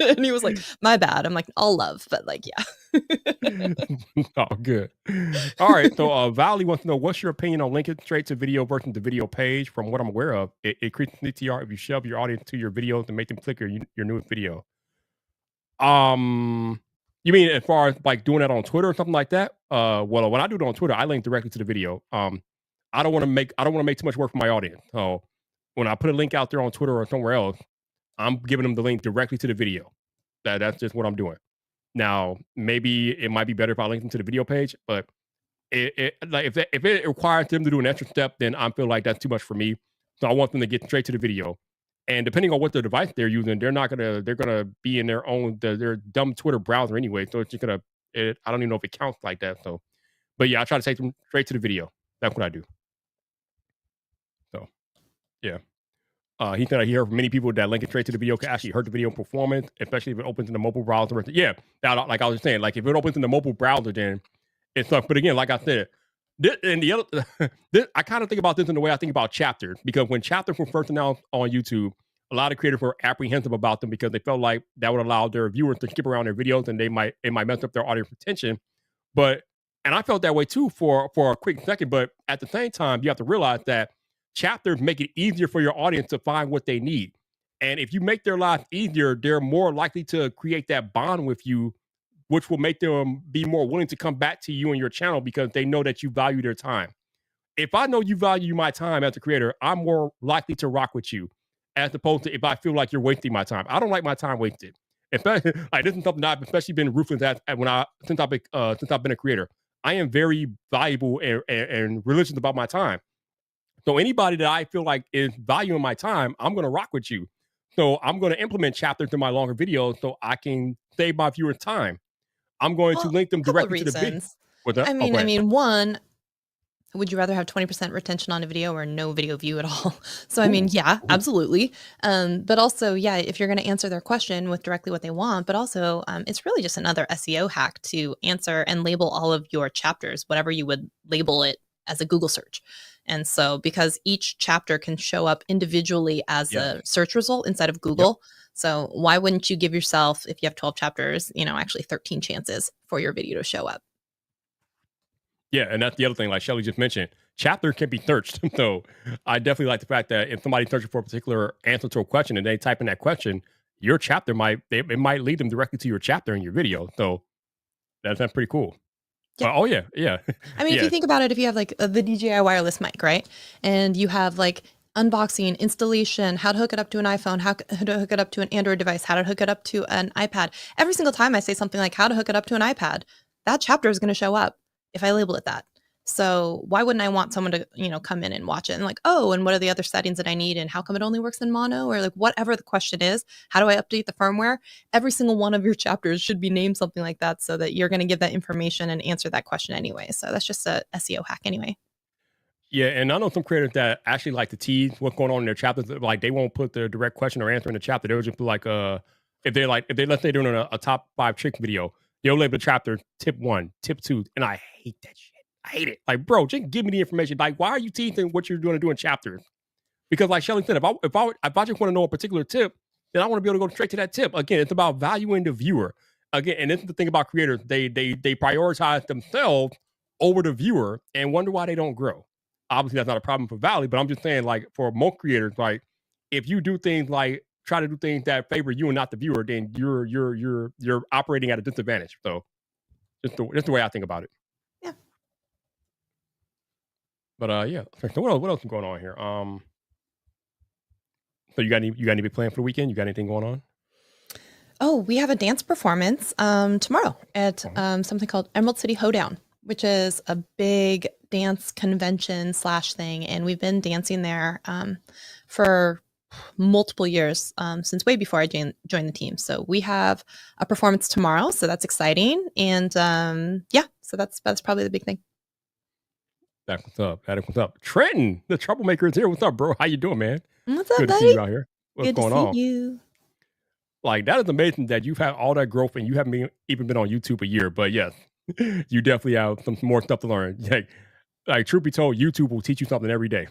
And he was like, "My bad." I'm like, "All love," but like, yeah. Oh, good. All right. So, Valley wants to know what's your opinion on linking straight to video versus the video page. From what I'm aware of, it increases CTR if you shove your audience to your videos and make them click your newest video. You mean as far as like doing that on Twitter or something like that? Well, when I do it on Twitter, I link directly to the video. I don't want to make too much work for my audience. So when I put a link out there on Twitter or somewhere else, I'm giving them the link directly to the video. That's just what I'm doing. Now, maybe it might be better if I link them to the video page, but like if it requires them to do an extra step, then I feel like that's too much for me. So I want them to get straight to the video. And depending on what the device they're using, they're gonna be in their dumb Twitter browser anyway. So it's just I don't even know if it counts like that. So, but yeah, I try to take them straight to the video. That's what I do. So, yeah. He said he heard from many people that linking straight to the video can actually hurt the video performance, especially if it opens in the mobile browser. Yeah, like I was saying, like if it opens in the mobile browser, then it sucks. But again, like I said, I kind of think about this in the way I think about chapters, because when chapters were first announced on YouTube, a lot of creators were apprehensive about them because they felt like that would allow their viewers to skip around their videos and it might mess up their audience retention. And I felt that way too for a quick second. But at the same time, you have to realize that chapters make it easier for your audience to find what they need. And if you make their life easier, they're more likely to create that bond with you, which will make them be more willing to come back to you and your channel because they know that you value their time. If I know you value my time as a creator, I'm more likely to rock with you as opposed to if I feel like you're wasting my time. I don't like my time wasted. Especially, like this is something I've especially been ruthless at since I've been a creator. I am very valuable and religious about my time. So anybody that I feel like is valuing my time, I'm going to rock with you. So I'm going to implement chapters in my longer videos so I can save my viewers time. I'm going to link them directly to the video. I mean, one, would you rather have 20% retention on a video or no video view at all? So, I mean, yeah, absolutely. But also, yeah, if you're going to answer their question with directly what they want, but also it's really just another SEO hack to answer and label all of your chapters, whatever you would label it as a Google search. And so because each chapter can show up individually as a search result inside of Google. So why wouldn't you give yourself, if you have 12 chapters, actually 13 chances for your video to show up? Yeah, and that's the other thing, like Shelly just mentioned, chapter can be searched. So I definitely like the fact that if somebody's searching for a particular answer to a question and they type in that question, your chapter might lead them directly to your chapter in your video. So that's pretty cool. Yeah. Oh yeah. I mean, if you think about it, if you have like the DJI wireless mic, right? And you have like unboxing, installation, how to hook it up to an iPhone, how to hook it up to an Android device, how to hook it up to an iPad. Every single time I say something like how to hook it up to an iPad, that chapter is going to show up if I label it that. So why wouldn't I want someone to, come in and watch it and like, oh, and what are the other settings that I need? And how come it only works in mono? Or like whatever the question is, how do I update the firmware? Every single one of your chapters should be named something like that so that you're going to give that information and answer that question anyway. So that's just a SEO hack anyway. Yeah, and I know some creators that actually like to tease what's going on in their chapters. Like they won't put the direct question or answer in the chapter. They'll just be like, if they let's say they're doing a top 5 trick video, they'll label the chapter tip 1, tip 2, and I hate that shit. I hate it. Like, bro, just give me the information. Like, why are you teasing what you're doing chapters? Because, like Shelly said, if I just want to know a particular tip, then I want to be able to go straight to that tip. Again, it's about valuing the viewer. Again, and this is the thing about creators: they prioritize themselves over the viewer and wonder why they don't grow. Obviously, that's not a problem for Valley, but I'm just saying, like, for most creators, like, if you do things like try to do things that favor you and not the viewer, then you're operating at a disadvantage. So, just the way I think about it. Yeah. But yeah. So what else is going on here? So you got any big plan for the weekend? You got anything going on? Oh, we have a dance performance tomorrow at something called Emerald City Hoedown, which is a big dance convention / thing. And we've been dancing there for multiple years since way before I joined the team. So we have a performance tomorrow. So that's exciting. And so that's probably the big thing. That's what's up. Trenton, the troublemaker, is here. What's up, bro? How you doing, man? What's up, Good buddy? to see you out here. What's Good going to see on? you. Like, that is amazing that you've had all that growth and you haven't even been on YouTube a year. But yes, You definitely have some more stuff to learn. Like truth be told, YouTube will teach you something every day.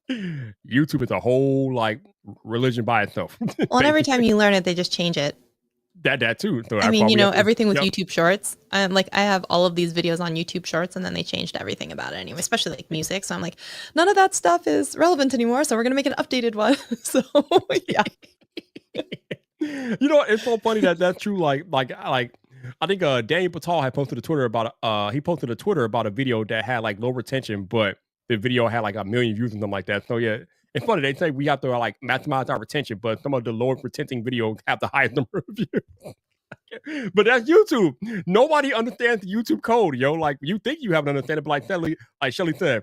YouTube is a whole like religion by itself. Well, and every time you learn it, they just change it. That too. So I mean, everything with yep. YouTube Shorts. Like, I have all of these videos on YouTube Shorts, and then they changed everything about it anyway, especially like music. So I'm like, none of that stuff is relevant anymore. So we're gonna make an updated one. So yeah. It's so funny that's true. Like I think Daniel Patal had posted a Twitter about a video that had like low retention, but the video had like 1 million views and something like that. So yeah, it's funny. They say we have to like maximize our retention, but some of the lower retention videos have the highest number of views. But that's YouTube. Nobody understands the YouTube code, yo. Like you think you have an understanding, but like Shelly said,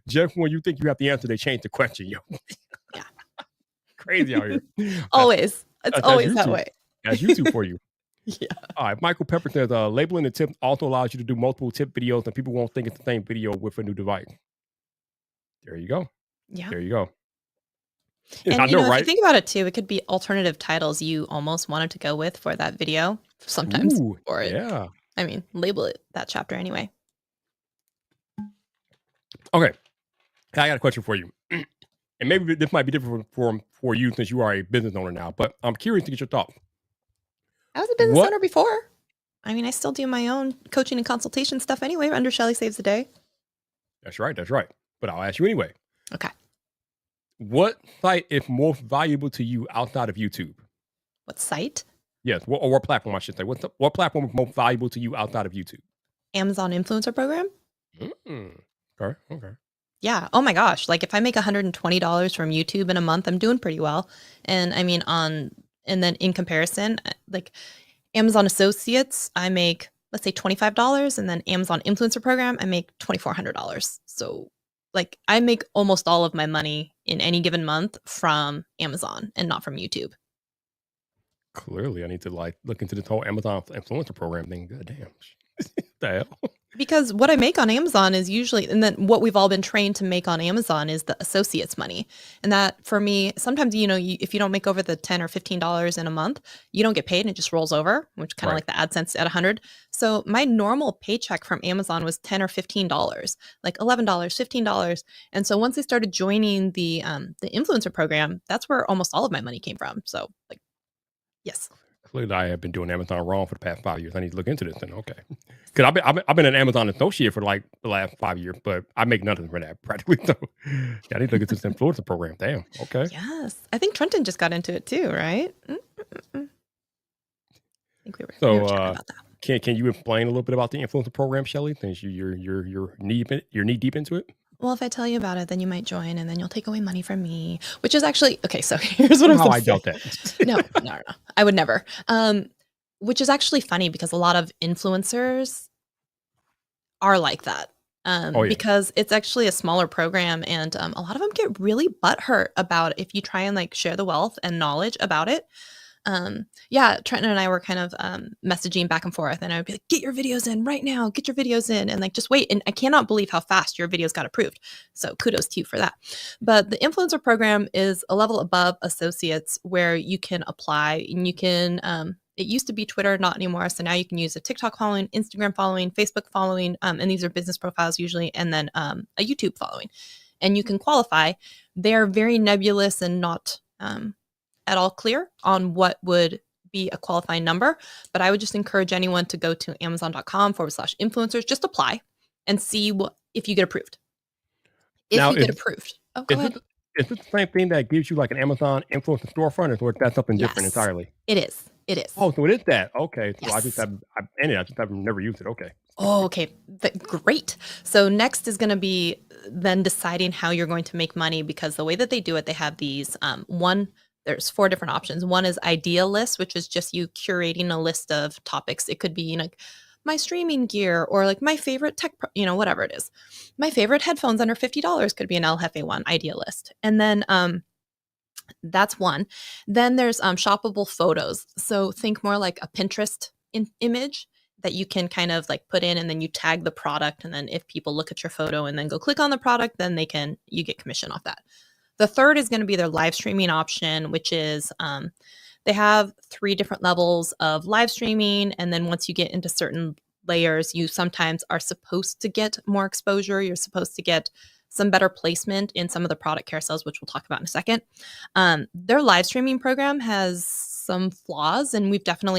just when you think you have the answer, they change the question, yo. Yeah. Crazy out here. Always. It's always that way. That's YouTube for you. Yeah. All right. Michael Pepper says labeling the tip also allows you to do multiple tip videos and people won't think it's the same video with a new device. There you go. Yeah. There you go. And I know, if right? you think about it too, it could be alternative titles you almost wanted to go with for that video sometimes. Ooh, for it. yeah. I mean, label it that chapter anyway. Okay. I got a question for you. And maybe this might be different for you since you are a business owner now, but I'm curious to get your thoughts. I was a business owner before. I mean, I still do my own coaching and consultation stuff anyway under Shelly Saves the Day. That's right. But I'll ask you anyway. Okay. What site is most valuable to you outside of YouTube? What site? Yes. What platform, I should say. What platform is most valuable to you outside of YouTube? Amazon Influencer Program. Okay. Yeah. Oh my gosh. Like if I make $120 from YouTube in a month, I'm doing pretty well. And I mean, and then in comparison, like Amazon Associates, I make, let's say $25, and then Amazon Influencer Program, I make $2,400. So like I make almost all of my money in any given month from Amazon and not from YouTube. Clearly, I need to like look into this whole Amazon Influencer Program thing. God damn. The hell? Because what I make on Amazon is usually, and then what we've all been trained to make on Amazon is the associates money. And that for me, sometimes, if you don't make over the $10 or $15 in a month, you don't get paid and it just rolls over, which kind of like the AdSense at 100. So my normal paycheck from Amazon was $10 or $15, like $11, $15. And so once I started joining the influencer program, that's where almost all of my money came from. So like, yes. Clearly, I have been doing Amazon wrong for the past 5 years. I need to look into this then. Okay. Because I've been an Amazon associate for like the last 5 years, but I make nothing for that practically. So yeah, I need to look into this influencer program. Damn. Okay. Yes. I think Trenton just got into it too, right? I think we were chatting about that. Can you explain a little bit about the influencer program, Shelly? Since you're knee deep into it. Well, if I tell you about it, then you might join, and then you'll take away money from me, which is actually okay. So here's what I'm going to say. I doubt that. No, I would never. Which is actually funny because a lot of influencers are like that. Because it's actually a smaller program, and a lot of them get really butthurt about if you try and like share the wealth and knowledge about it. Trenton and I were kind of messaging back and forth, and I would be like, get your videos in right now, get your videos in, and like just wait. And I cannot believe how fast your videos got approved. So kudos to you for that. But the influencer program is a level above associates where you can apply and you can it used to be Twitter, not anymore. So now you can use a TikTok following, Instagram following, Facebook following, and these are business profiles usually, and then a YouTube following. And you can qualify. They're very nebulous and not at all clear on what would be a qualifying number, but I would just encourage anyone to go to amazon.com/influencers, just apply and see if you get approved. If you get approved. Oh, go ahead. Is it the same thing that gives you like an Amazon influencer storefront, or that's something different entirely? It is. Oh, so it is that. Okay. So Yes. I just have never used it. Okay. Oh, okay. Great. So next is going to be then deciding how you're going to make money, because the way that they do it, they have these there's 4 different options. One is idea list, which is just you curating a list of topics. It could be like my streaming gear, or like my favorite tech, whatever it is. My favorite headphones under $50 could be an El Jefe one idea list. And then that's one. Then there's shoppable photos. So think more like a Pinterest image that you can kind of like put in, and then you tag the product. And then if people look at your photo and then go click on the product, then you get commission off that. The third is going to be their live streaming option, which is they have 3 different levels of live streaming. And then once you get into certain layers, you sometimes are supposed to get more exposure. You're supposed to get some better placement in some of the product carousels, which we'll talk about in a second. Their live streaming program has some flaws, and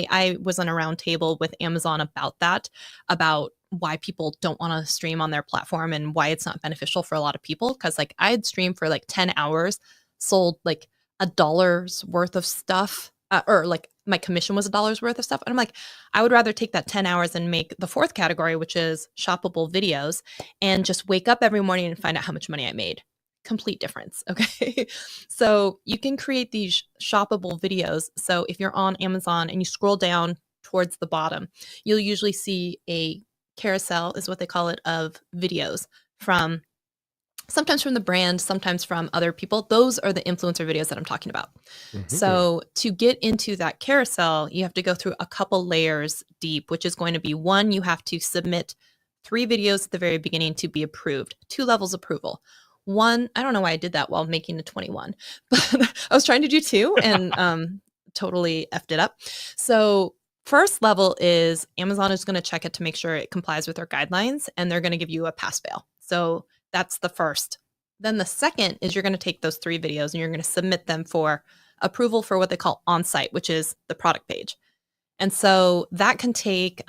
I was on a round table with Amazon about that, about why people don't want to stream on their platform and why it's not beneficial for a lot of people. Because like I had streamed for like 10 hours, sold like $1 worth of stuff, or like my commission was $1 worth of stuff. And I'm like, I would rather take that 10 hours and make the fourth category, which is shoppable videos, and just wake up every morning and find out how much money I made. Complete difference. Okay. So you can create these shoppable videos. So if you're on Amazon and you scroll down towards the bottom, you'll usually see a carousel, is what they call it, of videos from sometimes from the brand, sometimes from other people. Those are the influencer videos that I'm talking about. So to get into that carousel, you have to go through a couple layers deep, which is going to be one, you have to submit 3 videos at the very beginning to be approved, 2 levels approval. One, I don't know why I did that while making a 21, but I was trying to do 2 and totally effed it up. So first level is Amazon is going to check it to make sure it complies with their guidelines, and they're going to give you a pass fail. So that's the first. Then the second is you're going to take those 3 videos and you're going to submit them for approval for what they call on-site, which is the product page. And so that can take,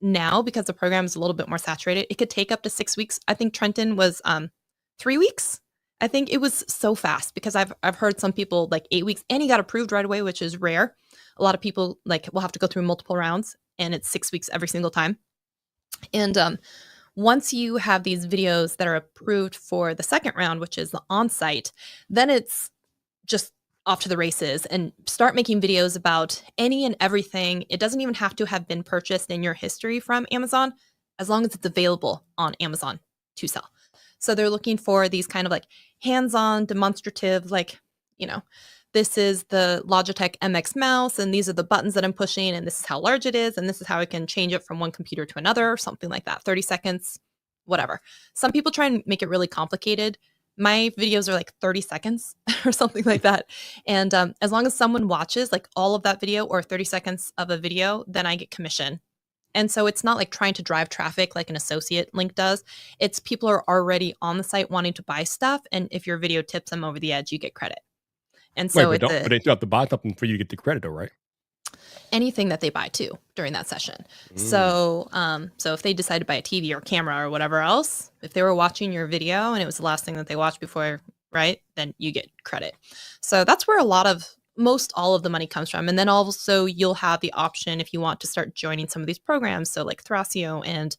now because the program is a little bit more saturated, it could take up to 6 weeks. I think Trenton was 3 weeks. I think it was so fast because I've heard some people like 8 weeks and he got approved right away, which is rare. A lot of people like will have to go through multiple rounds and it's 6 weeks every single time. And once you have these videos that are approved for the second round, which is the on-site, then it's just off to the races and start making videos about any and everything. It doesn't even have to have been purchased in your history from Amazon, as long as it's available on Amazon to sell. So they're looking for these kind of like hands-on, demonstrative, like, this is the Logitech MX mouse, and these are the buttons that I'm pushing, and this is how large it is, and this is how I can change it from one computer to another, or something like that. 30 seconds, whatever. Some people try and make it really complicated. My videos are like 30 seconds or something like that. And as long as someone watches like all of that video or 30 seconds of a video, then I get commission. And so it's not like trying to drive traffic like an associate link does. It's people are already on the site wanting to buy stuff. And if your video tips them over the edge, you get credit. And so but they still have to buy something for you to get the credit, though, right? Anything that they buy too during that session. So if they decide to buy a TV or camera or whatever else, if they were watching your video and it was the last thing that they watched before, right, then you get credit. So that's where most all of the money comes from. And then also you'll have the option if you want to start joining some of these programs. So like Thrasio and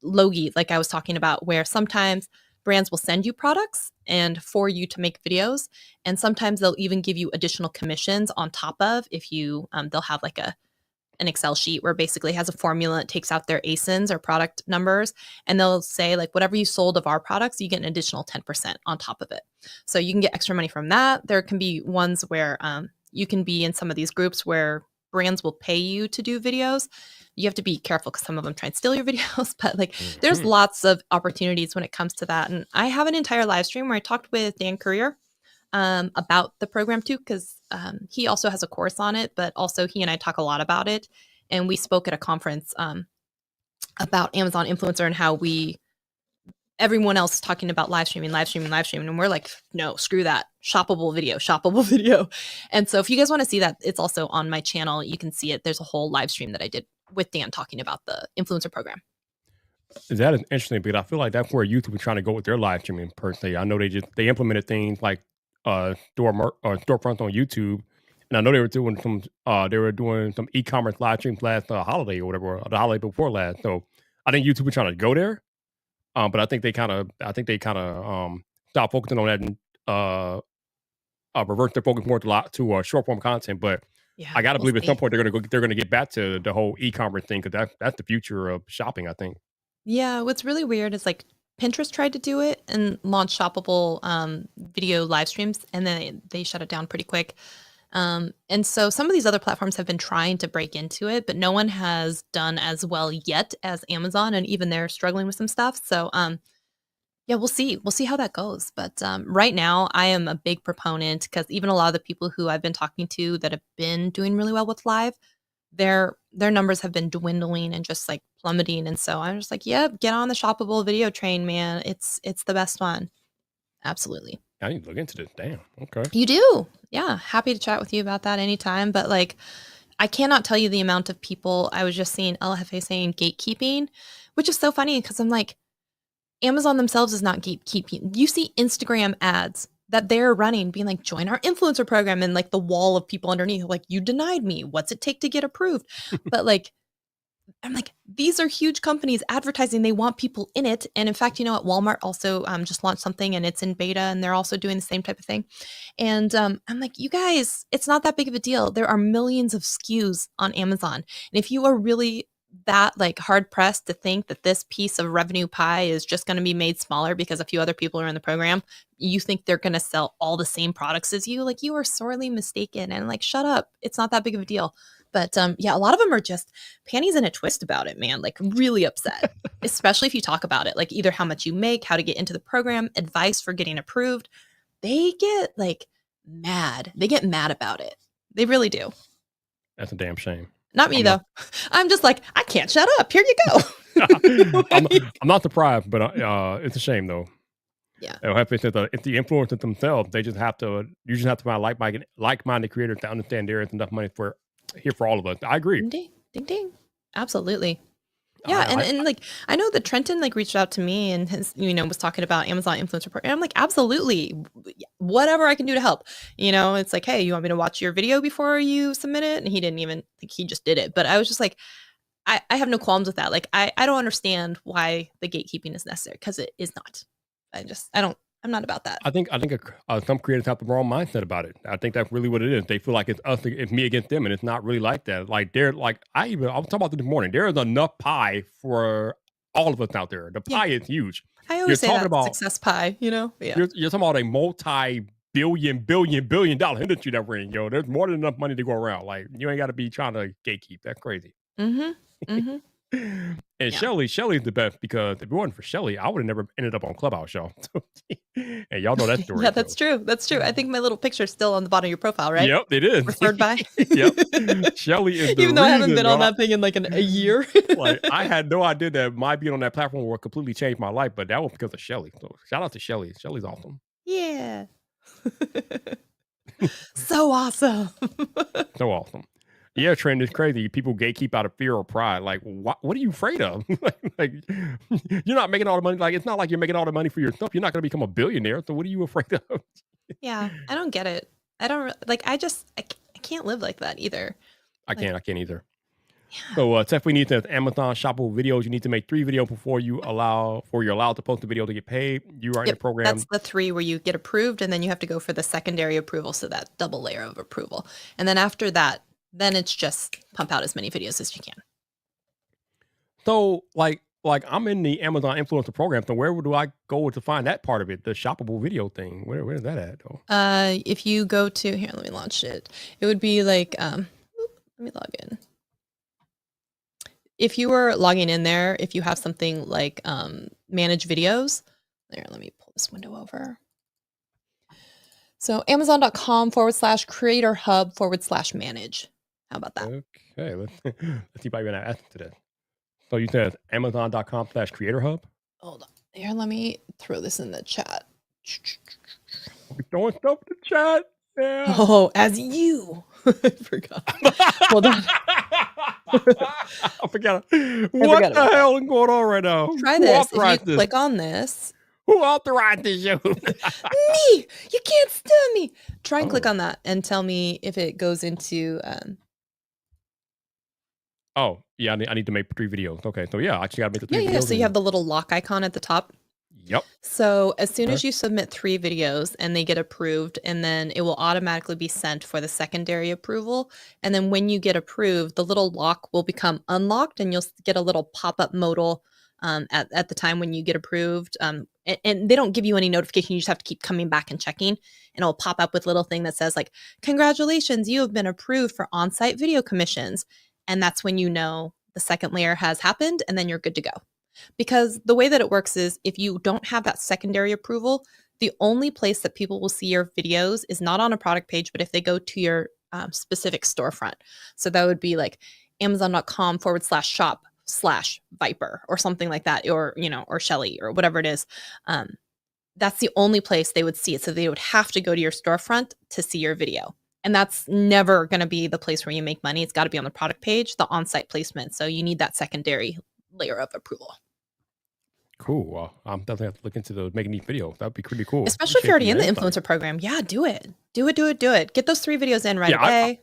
Logi, like I was talking about, where sometimes brands will send you products and for you to make videos. And sometimes they'll even give you additional commissions on top of if you, they'll have like an Excel sheet where basically has a formula that takes out their ASINs or product numbers. And they'll say like, whatever you sold of our products, you get an additional 10% on top of it. So you can get extra money from that. There can be ones where you can be in some of these groups where brands will pay you to do videos. You have to be careful because some of them try and steal your videos, but like there's lots of opportunities when it comes to that. And I have an entire live stream where I talked with Dan Courier about the program too, because he also has a course on it, but also he and I talk a lot about it. And we spoke at a conference about Amazon Influencer and how everyone else is talking about live streaming. And we're like, no, screw that. Shoppable video. And so if you guys want to see that, it's also on my channel. You can see it. There's a whole live stream that I did with Dan talking about the influencer program. That is interesting because I feel like that's where YouTube is trying to go with their live streaming personally. I know they implemented things like storefronts on YouTube, and I know they were doing some e-commerce live streams last holiday or whatever, or the holiday before last. So I think YouTube is trying to go there. But I think they kind of stopped focusing on that and reverse their focus more to short form content. But yeah, I gotta believe at some point they're gonna get back to the whole e-commerce thing because that's the future of shopping, I think. Yeah, what's really weird is like Pinterest tried to do it and launch shoppable video live streams, and then they shut it down pretty quick. And so some of these other platforms have been trying to break into it, but no one has done as well yet as Amazon, and even they're struggling with some stuff. So, yeah, we'll see. We'll see how that goes. But right now, I am a big proponent because even a lot of the people who I've been talking to that have been doing really well with live, their numbers have been dwindling and just like plummeting. And so I'm just like, yep, get on the shoppable video train, man. It's the best one. Absolutely. I need to look into this. Damn. Okay. You do. Yeah. Happy to chat with you about that anytime. But like, I cannot tell you the amount of people. I was just seeing LFA saying gatekeeping, which is so funny because I'm like, Amazon themselves is not gatekeeping. You see Instagram ads that they're running being like, join our influencer program, and like the wall of people underneath, like, you denied me. What's it take to get approved? But like, I'm like, these are huge companies advertising. They want people in it. And in fact, you know what? Walmart also just launched something and it's in beta and they're also doing the same type of thing. And I'm like, you guys, it's not that big of a deal. There are millions of SKUs on Amazon. And if you are really that like hard pressed to think that this piece of revenue pie is just going to be made smaller because a few other people are in the program, you think they're going to sell all the same products as you, like, you are sorely mistaken. And like, shut up. It's not that big of a deal. But yeah, a lot of them are just panties in a twist about it, man, like really upset, especially if you talk about it, like either how much you make, how to get into the program, advice for getting approved. They get like mad. They get mad about it. They really do. That's a damn shame. Not me, though. I'm just like, I can't shut up. Here you go. I'm not surprised, but it's a shame, though. Yeah. If the influencers themselves, you just have to find like-minded creators to understand there is enough money for all of us. I agree. Ding, ding, ding, ding. Absolutely. Yeah, and like, I know that Trenton like reached out to me and his, was talking about Amazon influencer program. I'm like, absolutely, whatever I can do to help. It's like, hey, you want me to watch your video before you submit it? And he didn't even think, he just did it. But I was just like, I have no qualms with that. Like, I don't understand why the gatekeeping is necessary, because it is not. I'm not about that. I think some creators have the wrong mindset about it. I think that's really what it is. They feel like it's me against them, and it's not really like that. Like I was talking about this morning. There is enough pie for all of us out there. The pie is huge. I always say that success pie. Yeah. You're talking about a multi-billion dollar industry that we're in. There's more than enough money to go around. Like, you ain't got to be trying to gatekeep. That's crazy. Mm-hmm. Mm-hmm. And Shelly's the best, because if it wasn't for Shelly, I would have never ended up on Clubhouse, y'all. And y'all know that story. Yeah, that's true. That's true. I think my little picture's still on the bottom of your profile, right? Yep, it is. Referred by. Yep. Shelly is the Even though I haven't been on that thing in like a year. Like, I had no idea that my being on that platform would completely change my life, but that was because of Shelly. So shout out to Shelly. Shelly's awesome. Yeah. So awesome. So awesome. Yeah, trend is crazy. People gatekeep out of fear or pride. Like, what are you afraid of? like, you're not making all the money. Like, it's not like you're making all the money for yourself. You're not going to become a billionaire. So what are you afraid of? Yeah, I don't get it. I don't like. I can't live like that either. I can't either. Yeah. So, Steph, we need to Amazon shoppable videos. You need to make 3 videos before you're allowed to post the video to get paid. You are in the program. That's the 3 where you get approved, and then you have to go for the secondary approval, so that double layer of approval. And then after that, then it's just pump out as many videos as you can. So, like I'm in the Amazon influencer program. So where do I go to find that part of it? The shoppable video thing. Where is that at, though? If you go to here, let me launch it. It would be like let me log in. If you were logging in there, if you have something like manage videos, there, let me pull this window over. So Amazon.com/creator hub/manage. How about that? Okay, let's see if I can ask to that. So you said Amazon.com/creator hub? Hold on. Here, let me throw this in the chat. We're throwing stuff in the chat. Yeah. Oh, as you. I forgot. Hold on. I forgot. What the hell is going on right now? Try this. If you click on this. Who authorized this show? Me! You can't stand me. Try and click on that and tell me if it goes into Oh, yeah, I need to make 3 videos. Okay, so yeah, I actually got to make the 3 videos. Yeah, so you have the little lock icon at the top. Yep. So as soon as you submit 3 videos and they get approved, and then it will automatically be sent for the secondary approval. And then when you get approved, the little lock will become unlocked, and you'll get a little pop-up modal at the time when you get approved. And they don't give you any notification. You just have to keep coming back and checking, and it'll pop up with a little thing that says like, congratulations, you have been approved for on-site video commissions. And that's when you know the second layer has happened, and then you're good to go. Because the way that it works is, if you don't have that secondary approval, the only place that people will see your videos is not on a product page, but if they go to your specific storefront. So that would be like Amazon.com/shop/Viper or something like that, or, or Shelly or whatever it is. That's the only place they would see it. So they would have to go to your storefront to see your video. And that's never going to be the place where you make money. It's got to be on the product page, the on-site placement. So you need that secondary layer of approval. Cool. Well, I'm definitely have to look into the making these videos. That'd be pretty cool. Especially if you're already in the Appreciate influencer program. Yeah, do it. Do it. Get those 3 videos in right Yeah, away.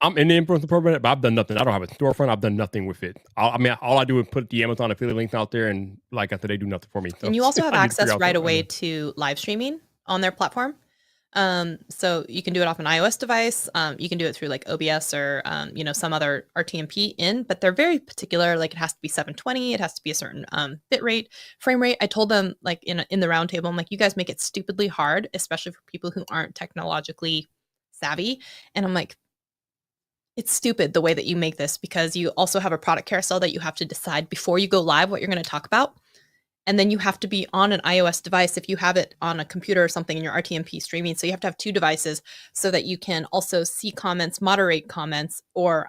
I'm in the influencer program, but I've done nothing. I don't have a storefront. I've done nothing with it. I mean, all I do is put the Amazon affiliate links out there, and like I said, they do nothing for me. So And you also have I need to figure access out right something. away to live streaming on their platform. So you can do it off an iOS device. You can do it through like OBS or some other RTMP in, but they're very particular. Like it has to be 720. It has to be a certain bit rate, frame rate. I told them like in the roundtable, I'm like, you guys make it stupidly hard, especially for people who aren't technologically savvy. And I'm like, it's stupid the way that you make this, because you also have a product carousel that you have to decide before you go live what you're going to talk about. And then you have to be on an iOS device if you have it on a computer or something in your RTMP streaming. So you have to have 2 devices so that you can also see comments, moderate comments, or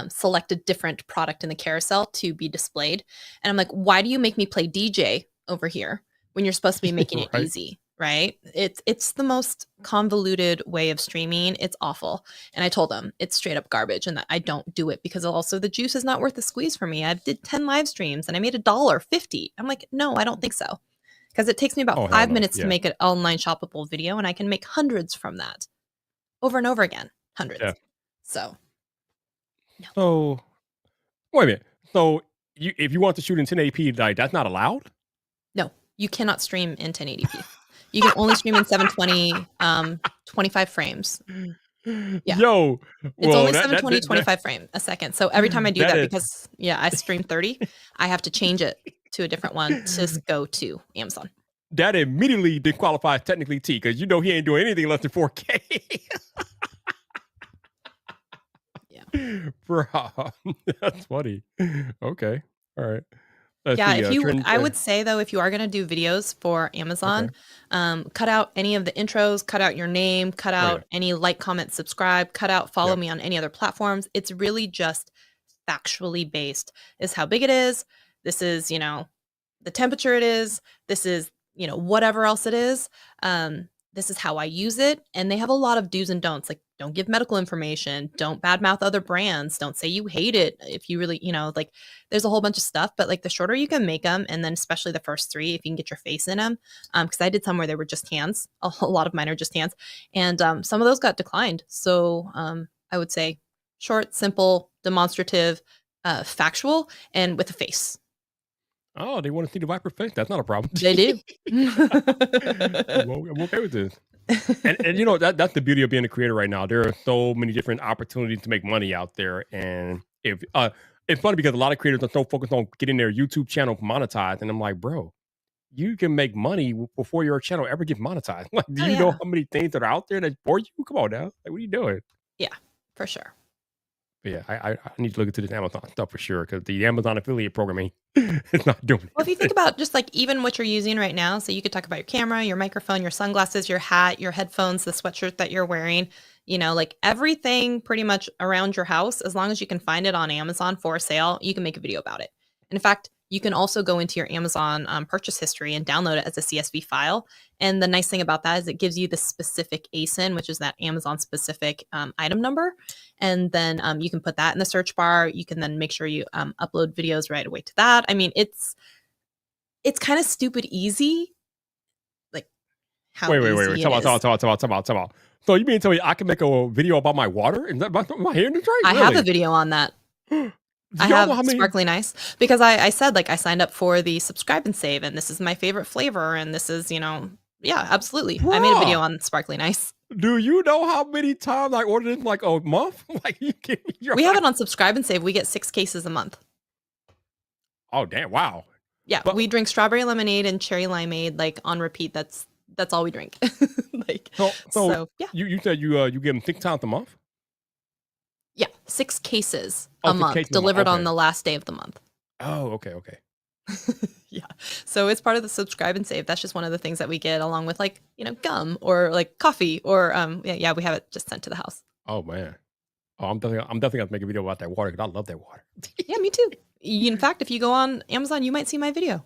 select a different product in the carousel to be displayed. And I'm like, why do you make me play DJ over here when you're supposed to be making it Right. easy? Right? It's the most convoluted way of streaming. It's awful. And I told them it's straight up garbage and that I don't do it because also the juice is not worth the squeeze for me. I did 10 live streams and I made $1.50. I'm like, no, I don't think so. Because it takes me about Oh, hell 5 no. minutes to Yeah. make an online shoppable video, and I can make hundreds from that. Over and over again. Hundreds. Yeah. So So wait a minute. So if you want to shoot in 1080p, like that's not allowed? no, you cannot stream in 1080p. You can only stream in 720, 25 frames. Yeah. Yo, It's only that- 720, that- 25 frame a second. So every time I do That that, is- because I stream 30, I have to change it to a different one to go to Amazon. that immediately disqualifies technically T, because you know he ain't doing anything less than 4K. Yeah. Bro, that's funny. Okay. All right. Let's Yeah, see, if you, trend- I would say though, if you are going to do videos for Amazon, cut out any of the intros, cut out your name, cut out any like, comment, subscribe, cut out follow Yep. me on any other platforms. It's really just factually based. This is how big it is. This is, the temperature it is. This is, whatever else it is. This is how I use it. And they have a lot of do's and don'ts. Like, don't give medical information. Don't badmouth other brands. Don't say you hate it. If you really, there's a whole bunch of stuff. But like the shorter you can make them, and then especially the first 3, if you can get your face in them, because I did some where they were just hands. A lot of mine are just hands, and some of those got declined. So I would say short, simple, demonstrative, factual, and with a face. Oh, they want to see the Viper face? That's not a problem. They do. I'm okay with this. And that's the beauty of being a creator right now. There are so many different opportunities to make money out there, and if it's funny because a lot of creators are so focused on getting their YouTube channel monetized, and I'm like, bro, you can make money before your channel ever gets monetized. Like, do you know how many things that are out there that for you? Come on now, like, what are you doing? For sure. But yeah, I need to look into this Amazon stuff for sure, because the Amazon affiliate programming is not doing it. Well, if you think about just like even what you're using right now, so you could talk about your camera, your microphone, your sunglasses, your hat, your headphones, the sweatshirt that you're wearing, like everything pretty much around your house, as long as you can find it on Amazon for sale, you can make a video about it. And in fact, you can also go into your Amazon purchase history and download it as a CSV file. And the nice thing about that is it gives you the specific ASIN, which is that Amazon specific item number. And then you can put that in the search bar. You can then make sure you upload videos right away to that. I mean, it's kind of stupid easy. Like how Wait. easy it is. Talk about. So you mean to tell me I can make a video about my water? Is that my hair in the right? I have a video on that. Do I y'all have know how many? Sparkly Nice because I said like I signed up for the subscribe and save, and this is my favorite flavor, and this is yeah, absolutely. I made a video on Sparkly Nice. Do you know how many times I ordered it in like a month? Like We have it on subscribe and save. We get 6 cases a month. Oh damn! Wow. Yeah, But- we drink strawberry lemonade and cherry limeade like on repeat. That's all we drink. Like So yeah, you said you give them 6 times a month? yeah, 6 cases Oh, a 6 month cases a month, delivered on okay. the last day of the month. Oh, okay. Yeah. So it's part of the subscribe and save. That's just one of the things that we get along with like, gum or like coffee or we have it just sent to the house. Oh man. Oh, I'm definitely gonna make a video about that water because I love that water. Yeah, me too. In fact, if you go on Amazon, you might see my video.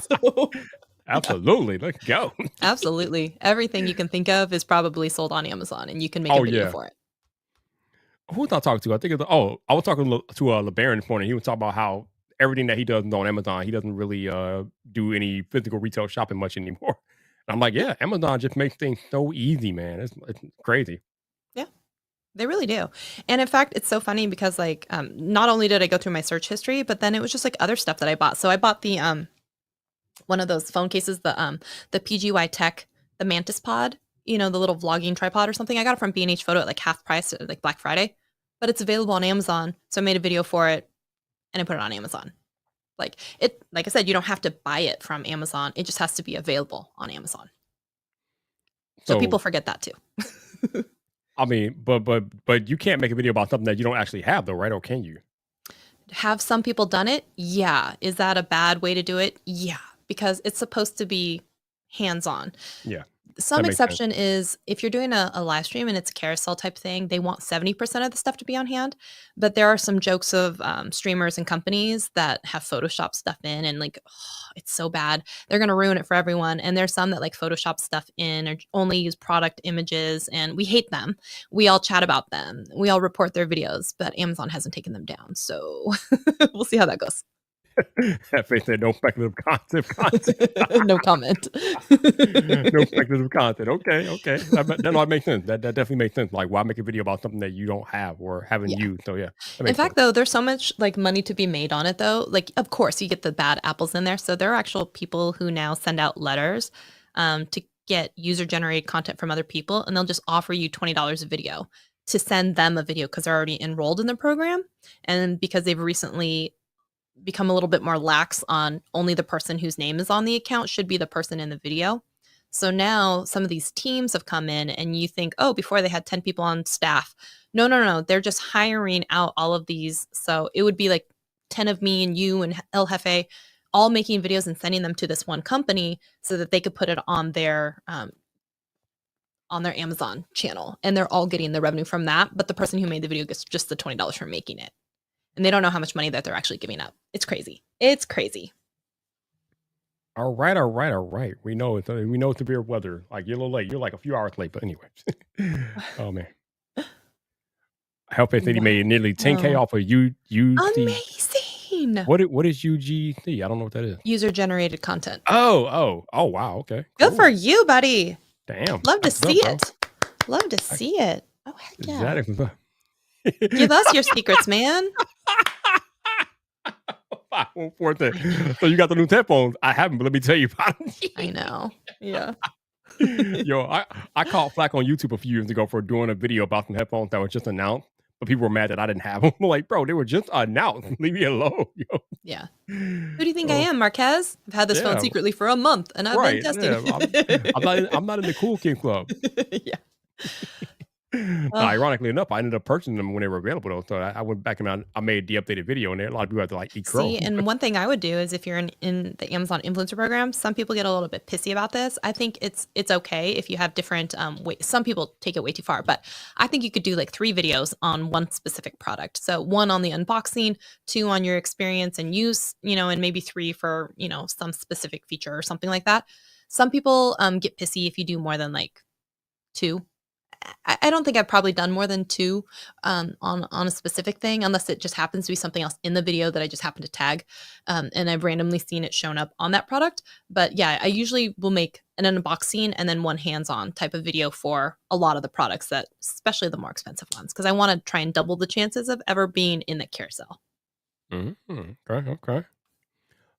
So, yeah, Absolutely, let's go. absolutely. Everything you can think of is probably sold on Amazon, and you can make a Oh video yeah. for it. Who was I talking to? I think I was talking to LeBaron this morning. He was talking about how everything that he does is on Amazon. He doesn't really do any physical retail shopping much anymore. And I'm like, Yeah, yeah, Amazon just makes things so easy, man. It's crazy. yeah, they really do. And in fact, it's so funny because like not only did I go through my search history, but then it was just like other stuff that I bought. So I bought the one of those phone cases, the PGY Tech, the Mantis Pod, you know, the little vlogging tripod or something. I got it from B&H Photo at like half price at like Black Friday, but it's available on Amazon. So I made a video for it and I put it on Amazon. Like I said, you don't have to buy it from Amazon. It just has to be available on Amazon. So people So forget that too. I mean, but you can't make a video about something that you don't actually have, though, right? Or can you? Have some people done it? Yeah. Is that a bad way to do it? Yeah, because it's supposed to be hands-on. Yeah, Some that makes sense. exception is if you're doing a live stream and it's a carousel type thing, they want 70% of the stuff to be on hand. But there are some jokes of streamers and companies that have Photoshop stuff in and like, it's so bad. They're going to ruin it for everyone. And there's some that like Photoshop stuff in or only use product images and we hate them. We all chat about them. We all report their videos, but Amazon hasn't taken them down. So we'll see how that goes. They said no speculative content. No comment. No speculative content. Okay. That makes sense. That definitely makes sense. Like, why make a video about something that you don't have or haven't Yeah. used? So yeah, that In makes fact, sense. though, there's so much like money to be made on it, though. Like, of course, you get the bad apples in there. So there are actual people who now send out letters to get user-generated content from other people, and they'll just offer you $20 a video to send them a video because they're already enrolled in the program, and because they've recently become a little bit more lax on only the person whose name is on the account should be the person in the video. So now some of these teams have come in and you think, oh, before they had 10 people on staff. No. They're just hiring out all of these. So it would be like 10 of me and you and El Jefe all making videos and sending them to this one company so that they could put it on their Amazon channel. And they're all getting the revenue from that. But the person who made the video gets just the $20 for making it. And they don't know how much money that they're actually giving up. It's crazy. It's crazy. All right. We know it's severe weather. Like, you're a little late. You're like a few hours late, but anyway. Oh man. Help said he made nearly 10K Wow. off of UGC. Amazing. What is UGC? I don't know what that is. User generated content. Oh, wow. Okay. Good Cool. for you, buddy. Damn. Love to That's what's see up, bro. it. Love to see it. Oh, heck yeah. That is what's up. Give us your secrets, man. 514. So you got the new headphones. I haven't, but let me tell you about it. I know. Yeah. Yo, I caught flack on YouTube a few years ago for doing a video about some headphones that were just announced, but people were mad that I didn't have them. I'm like, bro, they were just announced. Leave me alone, yo. Yeah. Who do you think I am, Marquez? I've had this phone Yeah, secretly for a month and I've right. been Yeah, testing. I'm not in the Cool Kid Club. Yeah. Ironically enough, I ended up purchasing them when they were available, though. So I went back and I made the updated video, and there a lot of people had to like eat crow. See, and one thing I would do is if you're in the Amazon influencer program, some people get a little bit pissy about this. I think it's okay if you have different some people take it way too far, but I think you could do like 3 videos on one specific product. So 1 on the unboxing, 2 on your experience and use, and maybe 3 for, some specific feature or something like that. Some people get pissy if you do more than like 2. I don't think I've probably done more than 2 on a specific thing, unless it just happens to be something else in the video that I just happen to tag, and I've randomly seen it shown up on that product. But yeah, I usually will make an unboxing and then one hands-on type of video for a lot of the products that, especially the more expensive ones, because I want to try and double the chances of ever being in the carousel. Okay.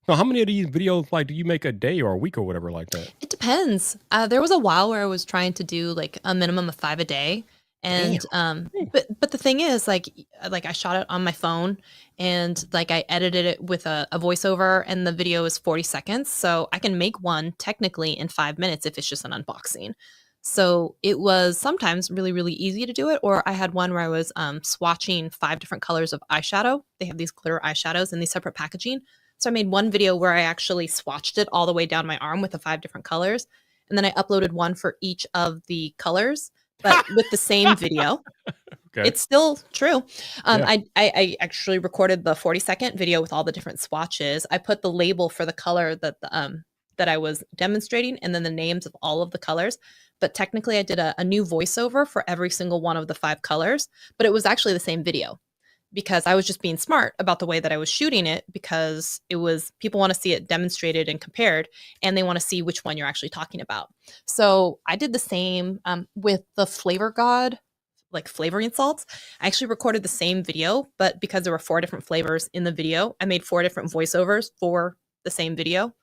So how many of these videos like do you make a day or a week or whatever like that? It depends. There was a while where I was trying to do like a minimum of 5 a day. And but the thing is like I shot it on my phone and like I edited it with a voiceover and the video is 40 seconds. So I can make one technically in 5 minutes if it's just an unboxing. So it was sometimes really, really easy to do it. Or I had one where I was swatching 5 different colors of eyeshadow. They have these glitter eyeshadows in these separate packaging. So I made one video where I actually swatched it all the way down my arm with the 5 different colors. And then I uploaded one for each of the colors, but with the same video. Okay. It's still true. Yeah. I actually recorded the 40-second video with all the different swatches. I put the label for the color that I was demonstrating and then the names of all of the colors. But technically, I did a new voiceover for every single one of the 5 colors, but it was actually the same video because I was just being smart about the way that I was shooting it because it was people want to see it demonstrated and compared, and they want to see which one you're actually talking about. So I did the same with the Flavor God, like flavoring salts. I actually recorded the same video, but because there were 4 different flavors in the video, I made 4 different voiceovers for the same video.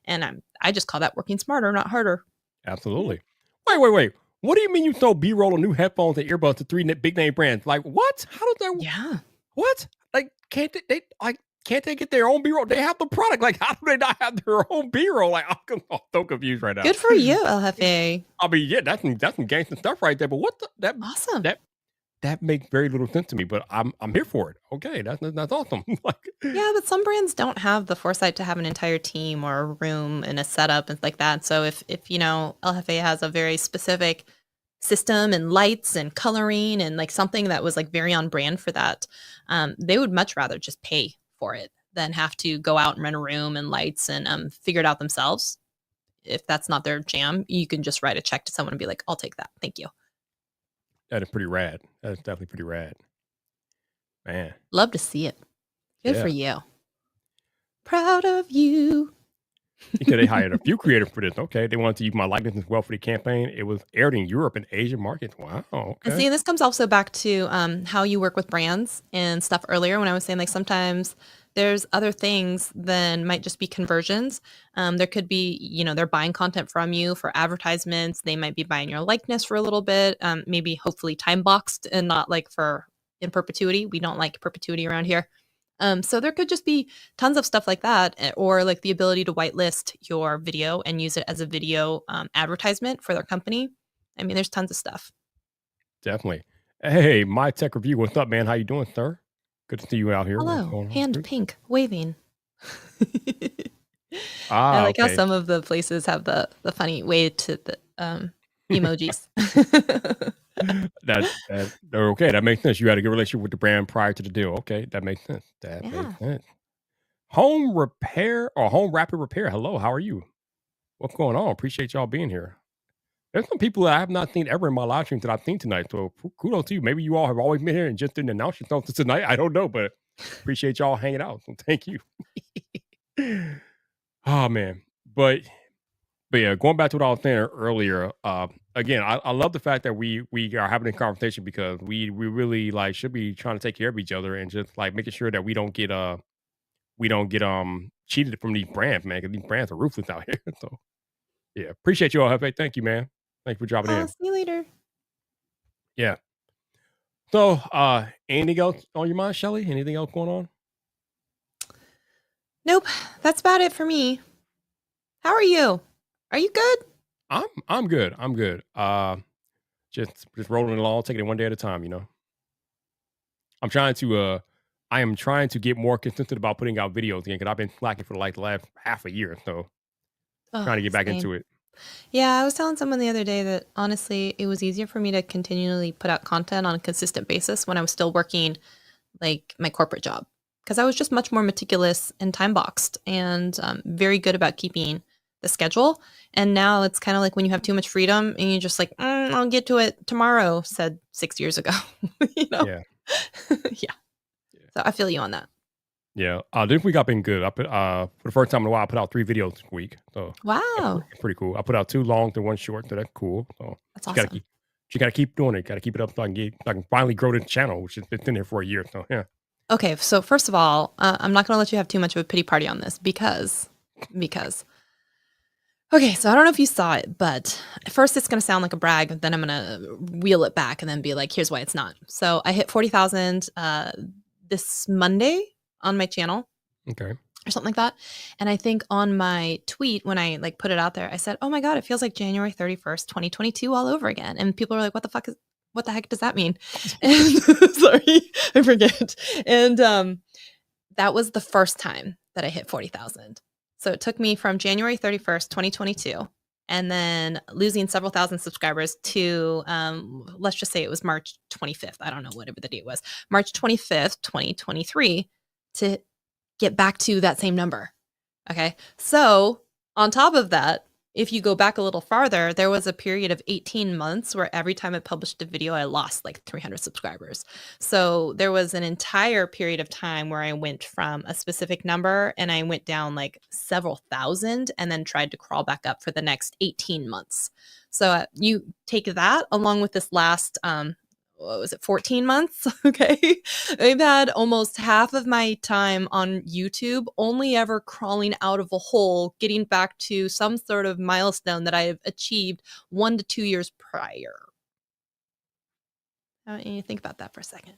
And I just call that working smarter, not harder. Absolutely. Wait. What do you mean you sold B-roll and new headphones and earbuds to 3 big name brands? Like what? How did that? Yeah. What? Like can't they get their own B-roll? They have the product. Like how do they not have their own B-roll? Like I'm so confused right now. Good for you, LFA. I mean, yeah, that's some gangster stuff right there. But what Awesome. that makes very little sense to me. But I'm here for it. Okay, that's awesome. Like, Yeah, but some brands don't have the foresight to have an entire team or a room and a setup and like that. So if LFA has a very specific system and lights and coloring and like something that was like very on brand for that, they would much rather just pay for it than have to go out and rent a room and lights and figure it out themselves. If that's not their jam, you can just write a check to someone and be like, I'll take that. Thank you. that is pretty rad. That is definitely pretty rad. Man. Love to see it. Good for Yeah. you. Proud of you. You said they hired a few creators for this. Okay. They wanted to use my likeness as well for the campaign. It was aired in Europe and Asian markets. Wow. And Okay. see, this comes also back to how you work with brands and stuff earlier when I was saying like sometimes there's other things than might just be conversions. There could be, they're buying content from you for advertisements. They might be buying your likeness for a little bit, maybe hopefully time boxed and not like for in perpetuity. We don't like perpetuity around here. So there could just be tons of stuff like that, or like the ability to whitelist your video and use it as a video advertisement for their company. I mean, there's tons of stuff. Definitely. Hey, my tech review. What's up, man? How you doing, sir? Good to see you out here. What's Hello, going on, hand dude? pink, waving. I like how Okay. some of the places have the funny way to the emojis. Okay. That makes sense. You had a good relationship with the brand prior to the deal. Okay, that makes sense. That Yeah. makes sense. Home repair or home rapid repair. Hello, how are you? What's going on? Appreciate y'all being here. There's some people that I have not seen ever in my live stream that I've seen tonight. So kudos to you. Maybe you all have always been here and just didn't announce yourselves tonight. I don't know, but appreciate y'all hanging out. So thank you. Oh man. But yeah, going back to what I was saying earlier, again, I love the fact that we are having this conversation because we really like should be trying to take care of each other and just like making sure that we don't get cheated from these brands, man, because these brands are ruthless out here. So yeah, appreciate you all, Hefe. Thank you, man. Thank you for dropping in. See you later. Yeah. So anything else on your mind, Shelly? Anything else going on? Nope, that's about it for me. How are you? Are you good? I'm good. I'm good. Just rolling along, taking it one day at a time, I am trying to get more consistent about putting out videos again because I've been slacking for like the last half a year. So trying to get back into it. Yeah, I was telling someone the other day that honestly, it was easier for me to continually put out content on a consistent basis when I was still working like my corporate job because I was just much more meticulous and time boxed and very good about keeping the schedule. And now it's kind of like when you have too much freedom and you're just like, I'll get to it tomorrow, said 6 years ago. Yeah. Yeah. So I feel you on that. Yeah. This week I've been good. I put for the first time in a while, I put out 3 videos this week. So Wow. that's pretty cool. I put out 2 long and 1 short, so that's cool. So That's you awesome. gotta keep doing it. Gotta keep it up so I can finally grow the channel, which has been in there for a year. So yeah. Okay, so first of all, I'm not going to let you have too much of a pity party on this because. Okay, so I don't know if you saw it, but at first it's going to sound like a brag, then I'm going to wheel it back and then be like, here's why it's not. So I hit 40,000 this Monday on my channel. Okay. Or something like that. And I think on my tweet, when I like put it out there, I said, oh my God, it feels like January 31st, 2022 all over again. And people are like, what the heck does that mean? And sorry, I forget. And that was the first time that I hit 40,000. So it took me from January 31st, 2022 and then losing several thousand subscribers to, let's just say it was March 25th. I don't know, whatever the date was, March 25th, 2023, to get back to that same number. Okay. So on top of that, if you go back a little farther, there was a period of 18 months where every time I published a video, I lost like 300 subscribers. So there was an entire period of time where I went from a specific number and I went down like several thousand and then tried to crawl back up for the next 18 months. So you take that along with this last, what was it, 14 months? Okay. I've had almost half of my time on YouTube only ever crawling out of a hole, getting back to some sort of milestone that I have achieved 1 to 2 years prior. I want you to think about that for a second.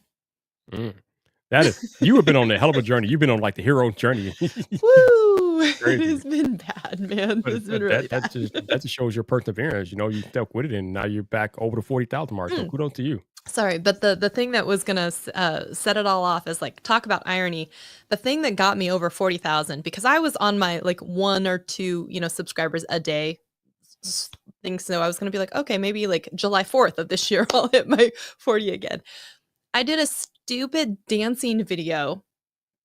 That is, you have been on a hell of a journey. You've been on like the hero journey. Woo! It Crazy. has been bad, man. But It's been really that bad. just shows your perseverance. You know, you stuck with it, and now you're back over the 40,000 mark. So kudos to you. Sorry, but the thing that was gonna set it all off is like, talk about irony. The thing that got me over 40,000, because I was on my like 1 or 2, subscribers a day thing. So I was gonna be like, okay, maybe like July 4th of this year, I'll hit my 40 again. I did a stupid dancing video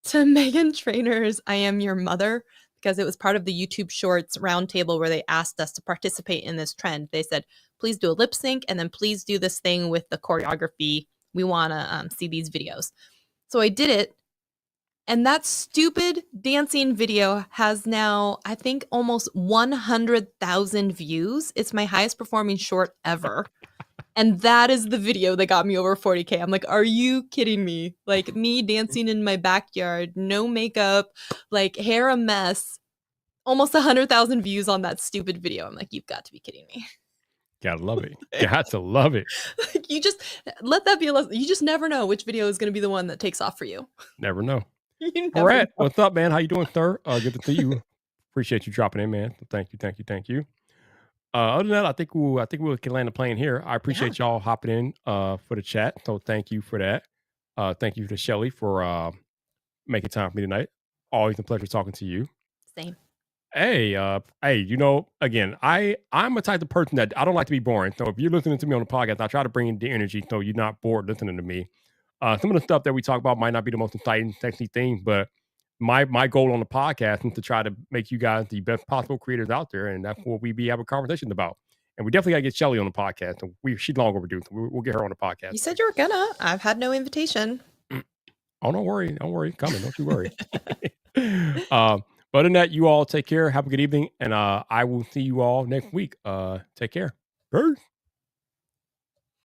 to Meghan Trainor's "I Am Your Mother" because it was part of the YouTube Shorts roundtable where they asked us to participate in this trend. They said, please do a lip sync and then please do this thing with the choreography. We want to see these videos. So I did it. And that stupid dancing video has now, I think, almost 100,000 views. It's my highest performing short ever. And that is the video that got me over 40K. I'm like, are you kidding me? Like me dancing in my backyard, no makeup, like hair a mess, almost 100,000 views on that stupid video. I'm like, you've got to be kidding me. Gotta love it. Got to love it. Like, you just let that be a lesson. You just never know which video is going to be the one that takes off for you. Never know. You never All right. know. What's up, man? How you doing, sir? Good to see you. Appreciate you dropping in, man. Thank you. Other than that, I think we can land the plane here. I appreciate y'all hopping in for the chat. So thank you for that. Thank you to Shelly for making time for me tonight. Always a pleasure talking to you. Same. Hey, again, I'm a type of person that I don't like to be boring. So if you're listening to me on the podcast, I try to bring in the energy so you're not bored listening to me. Some of the stuff that we talk about might not be the most exciting, sexy thing, but my goal on the podcast is to try to make you guys the best possible creators out there, and that's what we be having conversations about. And we definitely got to get Shelly on the podcast. So she's long overdue. So we'll get her on the podcast. You said you were gonna. I've had no invitation. Oh, don't worry. Coming. Don't you worry. But other than that, you all take care. Have a good evening, and I will see you all next week. Take care. Peace.